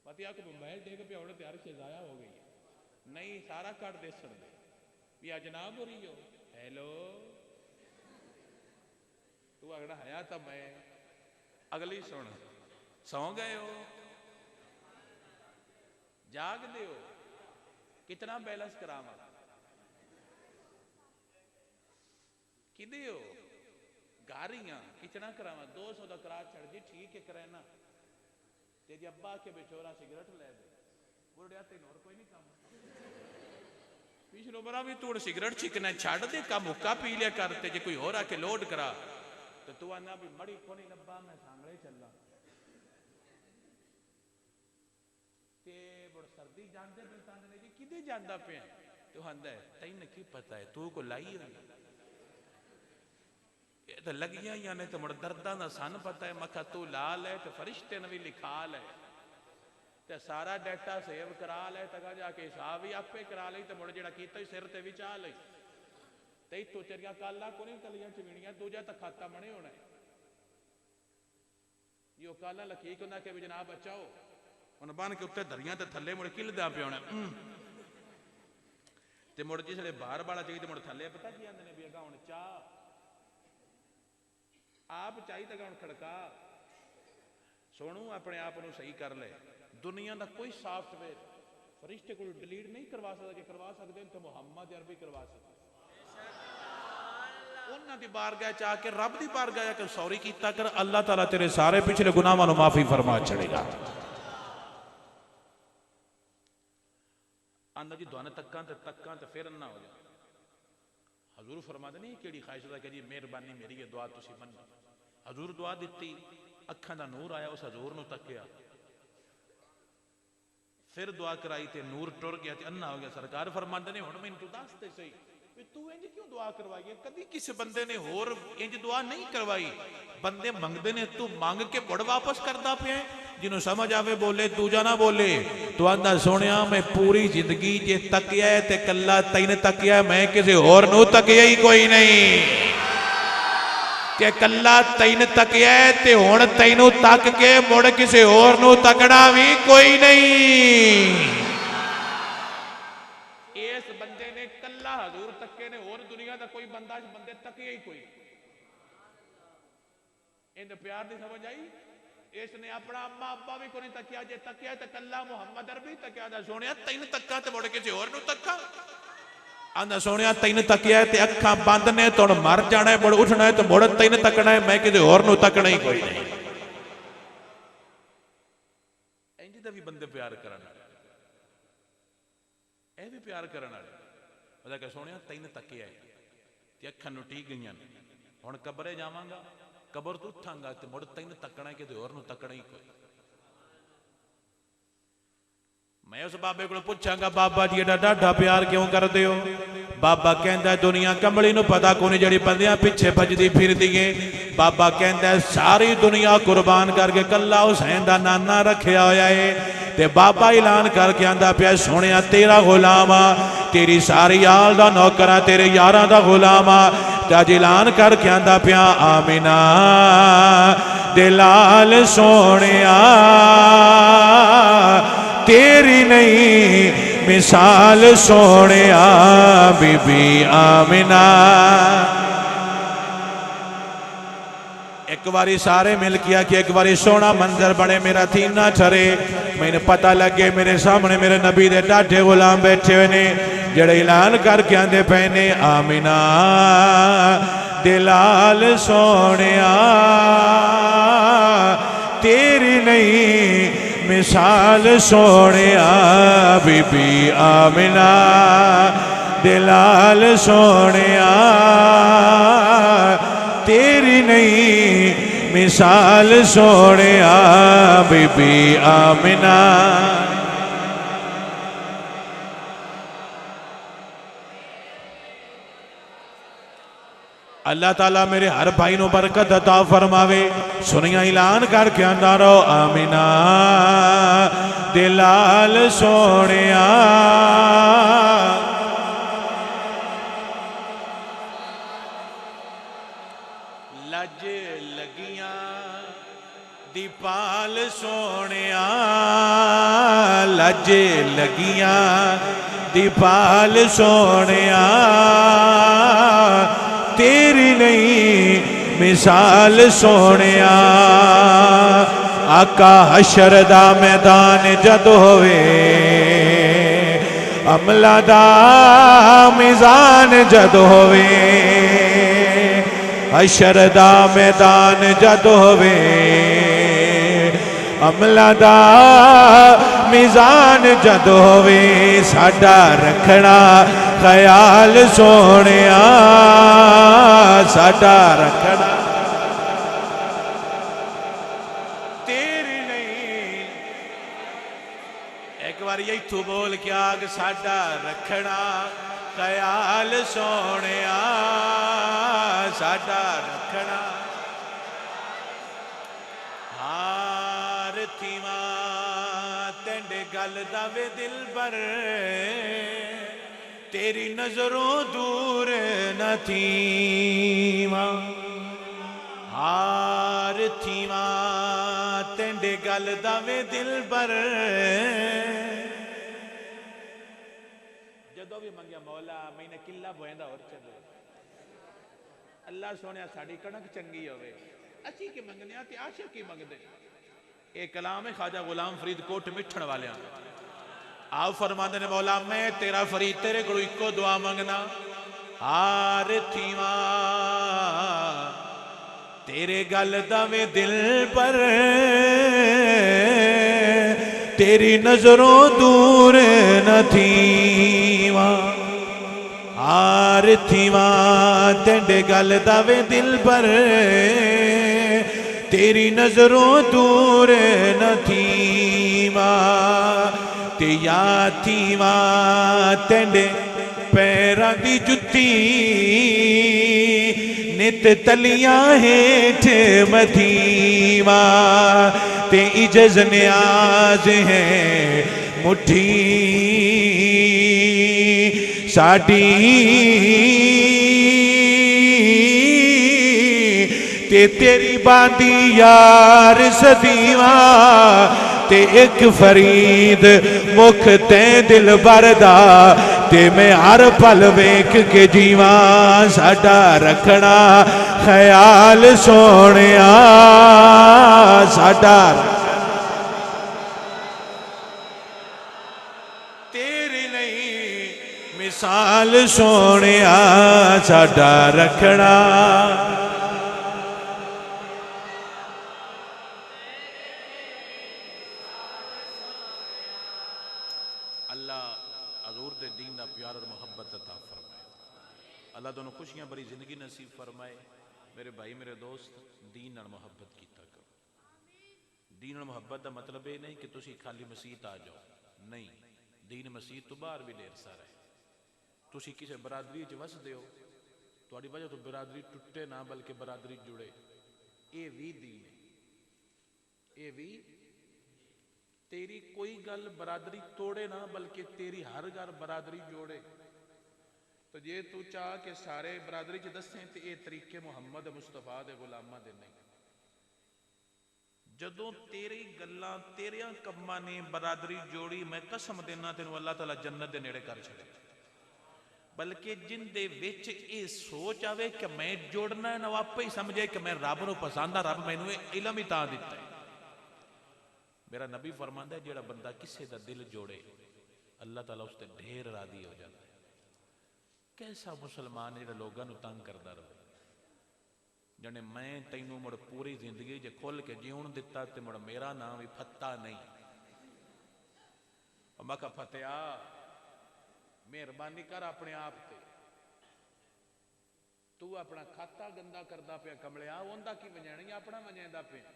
Speaker 1: पता कि मोबाइल डेग पे होने तैयार से जाया हो गई है, नहीं सारा कट दे सकते भी आ जनाब हो रही हो। हेलो तू अगड़ा हया तो मैं अगली सुन। सौ गए हो, जागते हो, कितना बैलेंस करावा कि हो गारियां कितना करावा। 200 का करा छड़ जी ठीक है करना ते जी अब्बा के बेचोरा सिगरेट ले दे बुढ़िया तेन और कोई नहीं काम। पिछलो बरा भी तू सिगरेट छिकना छड़ दे का मुक्का पी लिया करते जे कोई और आके लोड करा तो तू आना भी मड़ी को नहीं लब्बा मैं सांगले चला ते बड़ सर्दी जानते पिलताने ने जी किदे जांदा पे तो आंदा है तैन की पता है तू को लाई हुई ये तो लगियां ही ने तो मुड़ दर्दां दा सन पता है। मखा तू ला ले तो फरिश्ते ने भी लिखा ले ते सारा डाटा सेव करा ले तक जाके हिसाब भी आपे करा ली तो मुड़ जेड़ा कीता ही सिर ते भी चाह लई ते इत्थों तेरिया काला को नहीं कलियां चवीणियां दूजा तो खाता बने होना है। यो काला लकीक होंदा कि भी जनाब बचाओ उन बन के उत्ते दरियां ते थल्ले मुड़ किलदा पिया होना ते मुड़ जिसले बाहर वाला चाहिए मुड़ थल्ले पता की आंदे ने भी अगा हुण चाह आप चाहिए तो हम खड़का सोनू अपने आप को सही कर ले। दुनिया का कोई सॉफ्टवेयर फरिश्ते को डिलीट नहीं करवा सकता, कि करवा सकते तो मुहम्मद अरबी करवा सकते। उन्हां दी बारगाह च आके रब दी बारगाह आके सॉरी कीता कर, अल्लाह ताला तेरे सारे पिछले गुनाहां नूं माफी फरमा छड़ेगा। आंदा जी दुआने तक्कां ते फिर ना हो जाए। हजूर फरमाते नहीं कि ख्वाहिश है कि जी मेहरबानी मेरी है दुआ तुसी मन्नो। हजूर दुआ दी, अखां दा नूर आया, उस हजूर नूं तकिया, फिर दुआ कराई ते नूर टुर गया ते अन्ना हो गया। सरकार फरमाते ने हुण मैनूं तू दस ते सही तू इंज क्यों दुआ करवाई है। कभी किसी बंदे ने होर इंज दुआ नहीं करवाई। बंदे मंगते ने तू मंग के मुड़ वापस करता पिया। जिन्हों समझ आवे बोले, दूजा ना बोले। तू आंदा सोनिया मैं पूरी जिंदगी जे तकिया है ते कल्ला तैन तकिया, मैं किसी होर नूं तकिया ही कोई नहीं। के कल्ला तैन तकिया है ते हुण तैनू तक के मुड़ किसी होर नूं तकना भी कोई नहीं। इस बंदे ने कल्ला हजूर तके ने, होर दुनिया का कोई बंदा बंदे तकिया ही कोई। इन प्यार की समझ आई। इसने अपना अम्मा अब्बा भी कोई तकिया, जे तकिया तो कल्ला मुहम्मद अरबी तकिया। सोने तीन तक्का तो मुड़ किसी होर नूं तक्का। आंदा सोने तीन तकिया ते अखां बंद ने तो मर जाना है, मुड़ उठना है तो मुड़ तीन तकना है, मैं किसी होर नूं तकना ही कोई नहीं। इंज दा भी बंदे प्यार करन वाले, ए भी प्यार करन वाले। पता कि सोने तीन तकिया है ते अखां नूं टीक गईयां ने, हुण कबरे जावांगा, कबर तो उठांगा तो मुड़ तीन तकना है, किसी होर नूं तकना ही कोई। मैं उस बाबे को पूछांगा बाबा जी एडा डाढ़ा प्यार क्यों करते हो? बाबा कहता दुनिया कंबली नूं पता कोनी जिहड़ी बंदियां पिछे भजदी फिरदी है। बाबा कहता सारी दुनिया कुर्बान करके कल्ला हुसैन दा नाना रखिया होया है। ते बाबा ऐलान करके आंदा पिया सोहणिया तेरा गुलाम आ, तेरी सारी आल दा नौकर आ, तेरे यारां दा गुलाम आ। अज ऐलान करके आंदा पिया आमिना दे लाल सोहणिया तेरी नहीं मिसाल सोहणिया बीबी आमिना। एक बारी सारे मिल के आके एक बारी सोहना मंजर बने मेरा थी ना ठरे। मैंने पता लगे मेरे सामने मेरे नबी दे डाढ़े गुलाम बैठे हुए ने जेड़े ऐलान करके आंदे पे ने आमिना दे लाल सोहणिया तेरी नहीं मिसाल सोहणिया बीबी आमिना दे लाल सोहणिया तेरी नहीं मिसाल सोहणिया बीबी आमिना। अल्लाह ताला मेरे हर भाई नूं बरकत अता फरमावे। सुनिया ऐलान करके आंदा रहो आमिना दे लाल सोहणिया लज लगियां दी पाल सोहणिया लज लगियां दी पाल सोहणिया तेरी नहीं मिसाल सोहणिया। आका हशर दा मैदान जद होवे अमला दा मिजान जद होवे हशर दा मैदान जद होवे अमला दा मिजान जद होवे साडा रखना ख्याल सोहणिया साडा रखना तेरी नहीं। एक बार यही तू बोल के आग साडा रखना ख्याल सोहणिया साडा रखना। हार थीवा तेंडे गल दा वे दिल पर तेरी नजरों दूर न थीवा हार थीवा तेंडे गल दा वे दिल पर जदों भी मंगया मौला मैंने किला बोएंदा और चले अल्लाह सोनिया साड़ी कणक चंगी होवे असी की मंगने ते आशिक की मंगदे। ये कलाम है ख्वाजा गुलाम फरीद कोट मिठण वाले आप फरमाते ने मौला मैं तेरा फरीद तेरे को इको दुआ मंगना हार थीवा तेरे गल दवे दिल पर तेरी नजरों दूर न थीवा हार थीवा तेरे गल दवे दिल पर तेरी नजरों दूर न थीवा ते या थीवा तेंडे पैरां दी जुत्ती नित तलियां हेठ मथीवा ते इजज न्याज है मुट्ठी साडी ते तेरी बांदी यार सदीवा ते एक फरीद मुख ते दिल बरदा ते मैं हर पल वेख के जीवा साडा रखना ख्याल सोहणिया साडा तेरी नहीं मिसाल सोहणिया साडा रखना। अल्लाह दोनों खुशियां भरी जिंदगी नसीब फरमाए। मेरे भाई मेरे दोस्त दीन नाल मुहब्बत कीता करो। दीन नाल मुहब्बत का मतलब ये नहीं कि तुसी खाली मसीत आ जाओ नहीं, दीन मसीह तो बाहर भी ढेर सारा है। तुसी किसी बरादरी च वसदे हो, तुहाडी वजह तो बरादरी टुटे ना बल्कि बरादरी जुड़े, ये भी दीन है। ये भी तेरी कोई गल बरादरी तोड़े ना बल्कि तेरी हर गल बरादरी जोड़े। तो जे तू चाह के सारे बरादरी च दसें तो ये तरीके मुहम्मद मुस्तफा दे गुलामां दे नहीं। जदों तेरी गल्लां तेरियां कम्मां ने बरादरी जोड़ी, मैं कसम देना तेनों अल्लाह ताला जन्नत दे नेड़े कर छड़े। बल्कि जिंदे विच ये सोच आवे कि मैं जोड़ना है ना, आपे ही समझे कि मैं रब नूं पसंद आ, रब मैनूं इलम ही तां दिता है। मेरा नबी फरमांदा है जिहड़ा बंदा किसी दा दिल जोड़े अल्लाह ताला उसते ढेर राजी हो जाता है। कैसा मुसलमान जिहड़ा लोगां नूं तंग करदा रहे, जने मैं तैनूं मुड़ पूरी जिंदगी जे खुल के जीवन दिता ते मुड़ मेरा नाम भी फत्ता नहीं। मैं कहा फतिया मेहरबानी कर अपने आप ते, तू अपना खाता गंदा करदा पिया कमलिया, उनका की वजाणी अपना वजांदा पिया।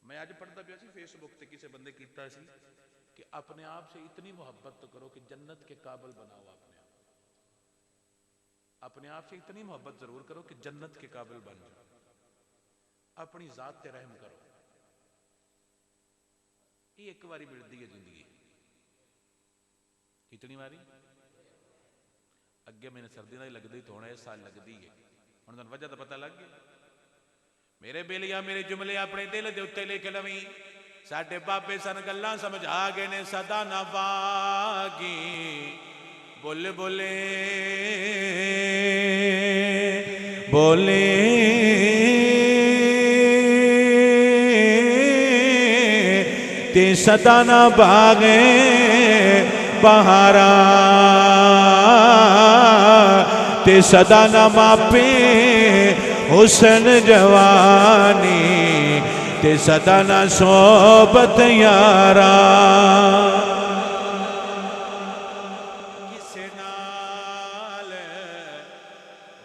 Speaker 1: मैं अज पढ़ता पिया सी फेसबुक ते किसी बंदे कीता सी कि अपने आप से इतनी मोहब्बत तो करो कि जन्नत के काबिल बनाओ अपने आप। अपने आप से इतनी मोहब्बत जरूर करो कि जन्नत के काबिल बन जाओ। अपनी जात ते रहम करो। ये एक बारी मिलती है जिंदगी, कितनी बारी अगे मैंने सर्दी का ही लगती तो होना, इस साल लगती है। हम तुम वजह तो पता लग गया। मेरे बेलिया मेरे जुमले अपने दिल के उत्ते लिख लवी। साडे बाबे सन गल्लां समझा गए ने सदा ना बागी। बोले बोले बोले ते सदा ना भागे बहारा, ते सदा ना मापे हुसन जवानी, ते सदा ना सोबत यारा। किसे नाल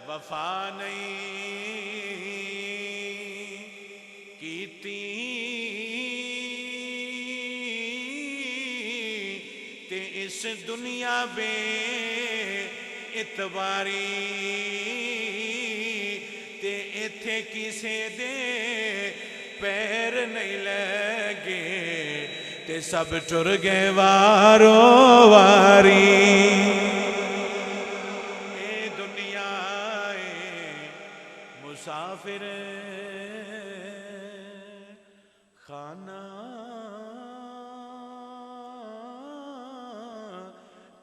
Speaker 1: वफा नहीं कीती, ते इस दुनिया बे इतबारी, ते इथे किसे दे पैर नहीं लगे, ते सब टुर गए वारो वारी। ए दुनिया मुसाफिर खाना,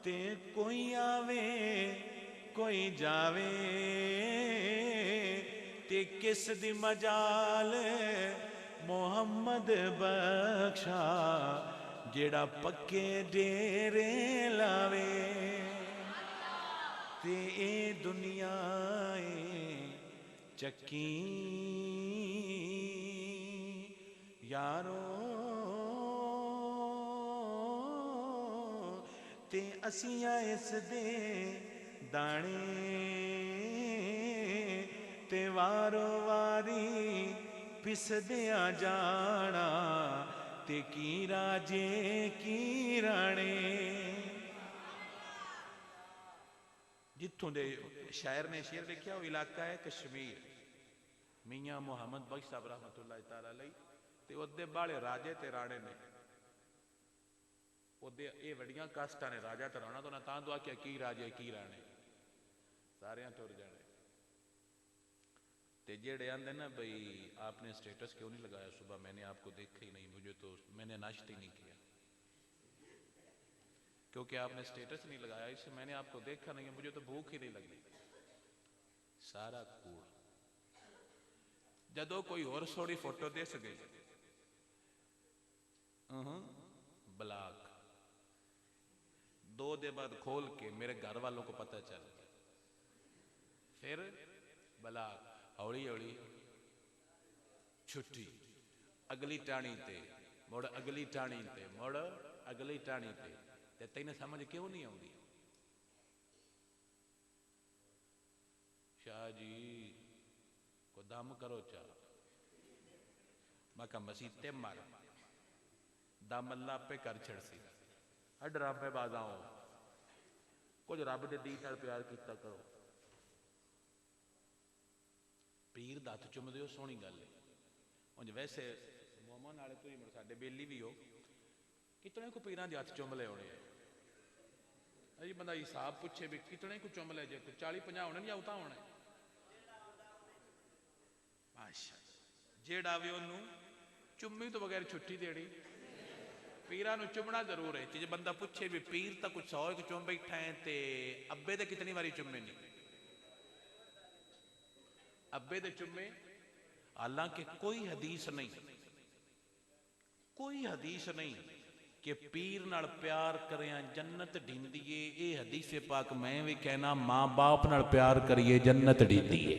Speaker 1: ते कोई आवे कोई जावे, ते किस दी मजाल मोहम्मद बख्शा जेड़ा पक्के डेरे लावे। ते ए दुनिया चक्की यारो, ते असियां इस दे दाने, ते वारो वारी पिसदिया जाना, ते की राजे की राणे। जिथों दे शायर ने शेर लिखा वो इलाका है कश्मीर। मियाँ मुहम्मद बख्श साहब रहमतुल्लाह तआला अलैह ते ओदे बाले राजे ते राणे ने, ओदे ये वड़ियां कास्टां ने राजा ते राणा, तो ना तां दुआ क्या की राजे की राणे सारे तुर जाने। ते जेड़े आंदे ना भाई आपने स्टेटस क्यों नहीं लगाया सुबह, मैंने आपको देखा ही नहीं, मुझे तो मैंने नाश्ता ही नहीं किया क्योंकि आपने स्टेटस नहीं लगाया, इससे मैंने आपको देखा नहीं है, मुझे तो भूख ही नहीं लगी। सारा कूड़। जदों कोई और सोड़ी फोटो दे सके ब्लॉक, 2 दिन बाद खोल के मेरे घर वालों को पता चल गया, फिर ब्लॉक, हौली हौली छुट्टी, अगली टाणी ते मुड़ अगली टाणी ते मुड़ अगली टाणी ते तेन समझ क्यों नहीं आती? शाह जी को दम करो चा, मैं कहा मसीते मर दम अल्लाह आपे कर छड़सी। आ ड्रामे बाजाओ कुछ रब के दीन नाल प्यार किया करो। पीर दा हथ चुमदे हो सोहनी गल है। उंज वैसे मोमन वाले तुम मुड़ साडे बेली भी हो कितने को पीरां दे हथ चुम ले होने अजी बंदा हिसाब पूछे भी कितने को चुम ले जे 40-50 होने नहीं आउता होने अच्छा जेड़ा भी उन्होंने चुम्मी तो बगैर छुट्टी देनी पीरां नूं चुमना जरूर है। जे बंदा पूछे भी पीर तो कुछ 100 एक चुम बैठा है ते अब्बे दे कितनी बारी चुमे नहीं अब्बे दे चुमे। हालांकि कोई हदीस नहीं कि पीर नाल प्यार करिया जन्नत ढींदी है। ये हदीस पाक मैं भी कहना मां बाप नाल प्यार करिए जन्नत ढींदी है।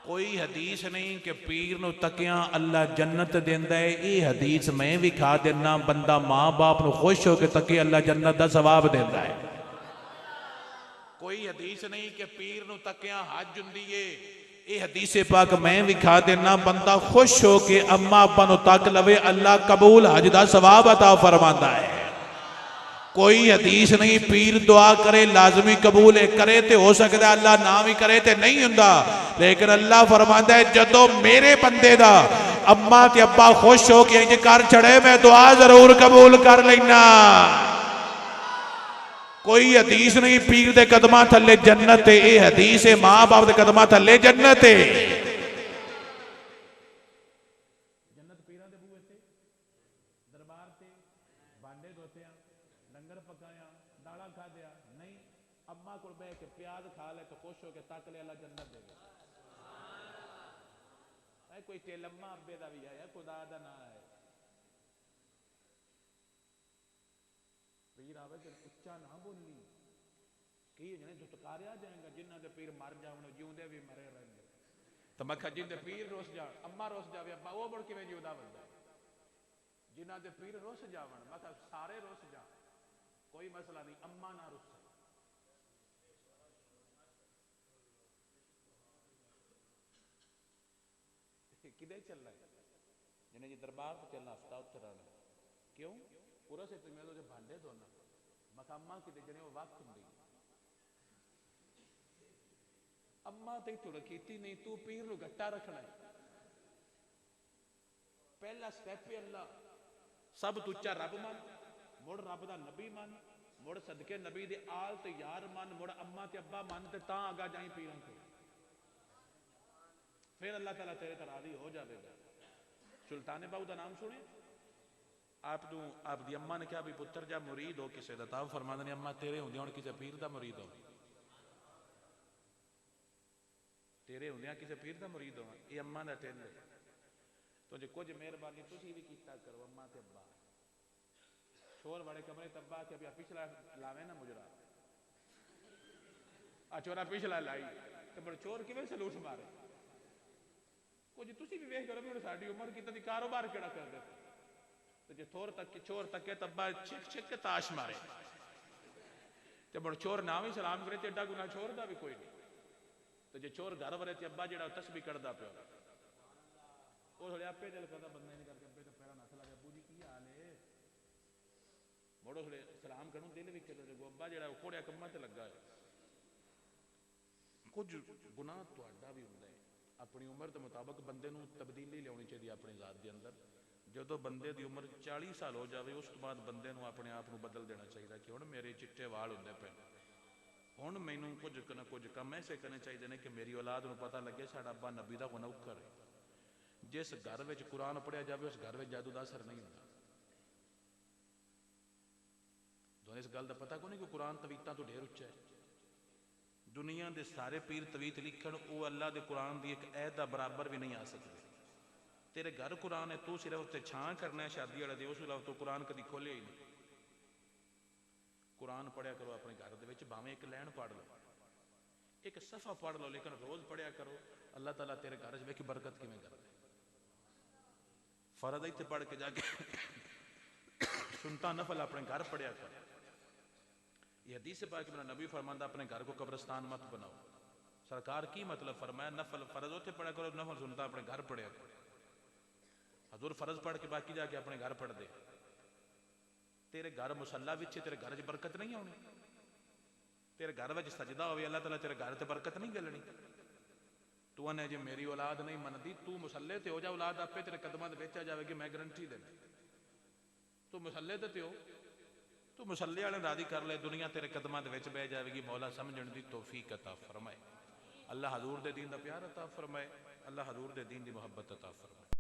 Speaker 1: कोई हदीस नहीं कि पीर नूं तकिया अल्लाह जन्नत देंदा है। ये हदीस मैं भी खा देना बंदा मां बाप नूं खुश होकर तके अल्लाह जन्नत दा सवाब देंदा है। कोई हदीस नहीं कि पीर नूं तकिया हज हुंदी है। ये हदीस पाक मैं भी खा देना बंदा खुश हो के अम्मा अब्बा नूं तक लवे अल्लाह कबूल हज दा सवाब अता फरमांदा है। कोई हदीस नहीं पीर दुआ करे लाजमी कबूल करे तो हो सकता है अल्लाह ना भी करे तो नहीं हुंदा। लेकिन अल्लाह फरमांदा है जदों मेरे बंदे दा अम्मा ते अब्बा खुश हो के इंज कर छड़े मैं दुआ जरूर कबूल कर लेना। कोई हदीस नहीं पीर दे कदमां थल्ले जन्नत है। ये हदीस है मां बाप दे कदमां थल्ले जन्नत है। जन्नत पीरां दे बूहे ते दरबार ते भांडे धोते लंगर पकाया दाला खा दिया नहीं अम्मा को बह के प्याज खा ले तो खुश हो के तक ले अल्लाह जन्नत देगा। कोई तेलम्मा अब्बे दा भी है खुदा दा ना है। पीर आवे तो उच्चा ना बोली की धुतकारिया जाएगा जिन्हों के पीर मर जाओ जीवदे भी मरे रहेंगे। तो मैं जिंदे पीर रुस जा अम्मा रुस जाए अब्बा वो मुड़ किवें जीवदा बंदा जिन्हों के पीर रुस जावन मैं सारे रुस जा कोई मसला नहीं अम्मा ना रुस किदे चलना है जिन्हें जी दरबार तो चलना हफ्ता उत्थे रहना क्यों पूरा से तुम्हें तो भांडे धोना मकामा किते जने वो वक्त होंगी अम्मा ते तुड़ कीती नहीं तू पीर नूं गट्टा रखना है। पहला स्टेप है अल्लाह सब तो उच्चा रब मन मुड़ रब दा नबी मन मुड़ सदके नबी दे आल ते यार मन मुड़ अम्मा ते अब्बा मन ते तां आगा जाई पीरां को फिर अल्लाह ताला तेरे ते राजी हो जाएगा। सुल्तान बाहू का नाम सुने आप दी अम्मा ने कहा भी पुत्र जा मुरीद हो किसी का ताब फरमाते ने अम्मा तेरे होंदे हुण किसी पीर का मुरीद हो तेरे होंदे किसी पीर का मुरीद हो ये अम्मा का टिल है। तो जो कुछ मेहरबानी तुसी भी कीता करो अम्मा ते अब्बा छोर बड़े कमरे तब्बा के अभी पिछला लावे ना मुजरा आ चोरा पिछला लाई तो बड़े चोर किवें सलूट मारे कुछ तुसी भी वेख करो भी साडी उम्र कितना दी कारोबार केड़ा कर दे तो जे थोर तक चोर तके तब्बा छिक छिक के ताश मारे ते बड़ चोर ना भी सलाम करे ते एडा गुनाह चोर दा भी कोई नहीं। तो जे चोर घर वरे ते अब्बा जेड़ा तस्बीह करदा पियो ओ थोड़े आपे दिल करदा बंदा नहीं करके अब्बे ते पैरा नथ लगे अब्बू जी की हाल है मोड़ो थोड़े सलाम करूं दिल भी करे जो अब्बा जेड़ा कोड़िया कम्मा ते लगा है कुछ गुनाह तुहाडा भी हुंदा है। अपनी उम्र के मुताबिक बंदे नूं तब्दीली लियानी चाहिए अपनी जात के अंदर जो बंदे की उम्र 40 साल हो जाए उस तो बाद बंदे नूं अपने आप नूं बदल देना चाहिए कि हुण मेरे चिट्टे वाल होंदे पे हुण मैनूं कुछ ना कुछ काम ऐसे करने चाहिए ने कि मेरी औलाद नूं पता लगे साडा अब्बा नबी दा नौकर है। जिस घर में कुरान पढ़िया जाए उस घर में जादू का असर नहीं होता। इस गल का पता को नहीं कि कुरान तवीतां तो ढेर उच्चा है। दुनिया के सारे पीर तवीत लिखण वो अल्लाह के कुरान की एक ऐत का बराबर भी नहीं आ सकते। तेरे घर कुरान है तू सिर्फ उत्ते छां करना है शादी वाले उस अलावा तो कुरान कभी खोलिया ही नहीं। कुरान पढ़िया करो अपने घर के भावें एक लैन पढ़ लो एक सफा पढ़ लो लेकिन रोज पढ़िया करो अल्लाह ताला तेरे घर वेखी बरकत किवें करदा। फर्ज इत्थे पढ़ के जाके सुनता नफल अपने घर पढ़िया कर। ये हदीस पाक में नबी फरमांदा अपने घर को कब्रिस्तान मत बनाओ। सरकार की मतलब फरमाया नफल फर्ज उसे पढ़ा करो नफल सुनता अपने घर पढ़िया करो। हजूर फर्ज पढ़ के बाकी जाके अपने घर पढ़ दे। तेरे घर मुसला विच तेरे घर च बरकत नहीं आनी, तेरे घर में सजदा हो अल्लाह ताला तेरे घर से बरकत नहीं गलनी। तू आने जे मेरी औलाद नहीं मनती, तू मुसले ते हो जा, औलाद आपे तेरे कदमां दे विच आ जाएगी, मैं गारंटी देना। तू मुसले ते हो, तू मुसले वाले राजी कर ले, दुनिया तेरे कदमां दे विच बह जाएगी। मौला समझण दी तौफीक अता फरमाए। अल्लाह हजूर दे दीन दा प्यार अता फरमाए। अल्लाह हजूर दे दीन दी मुहब्बत अता फरमाए।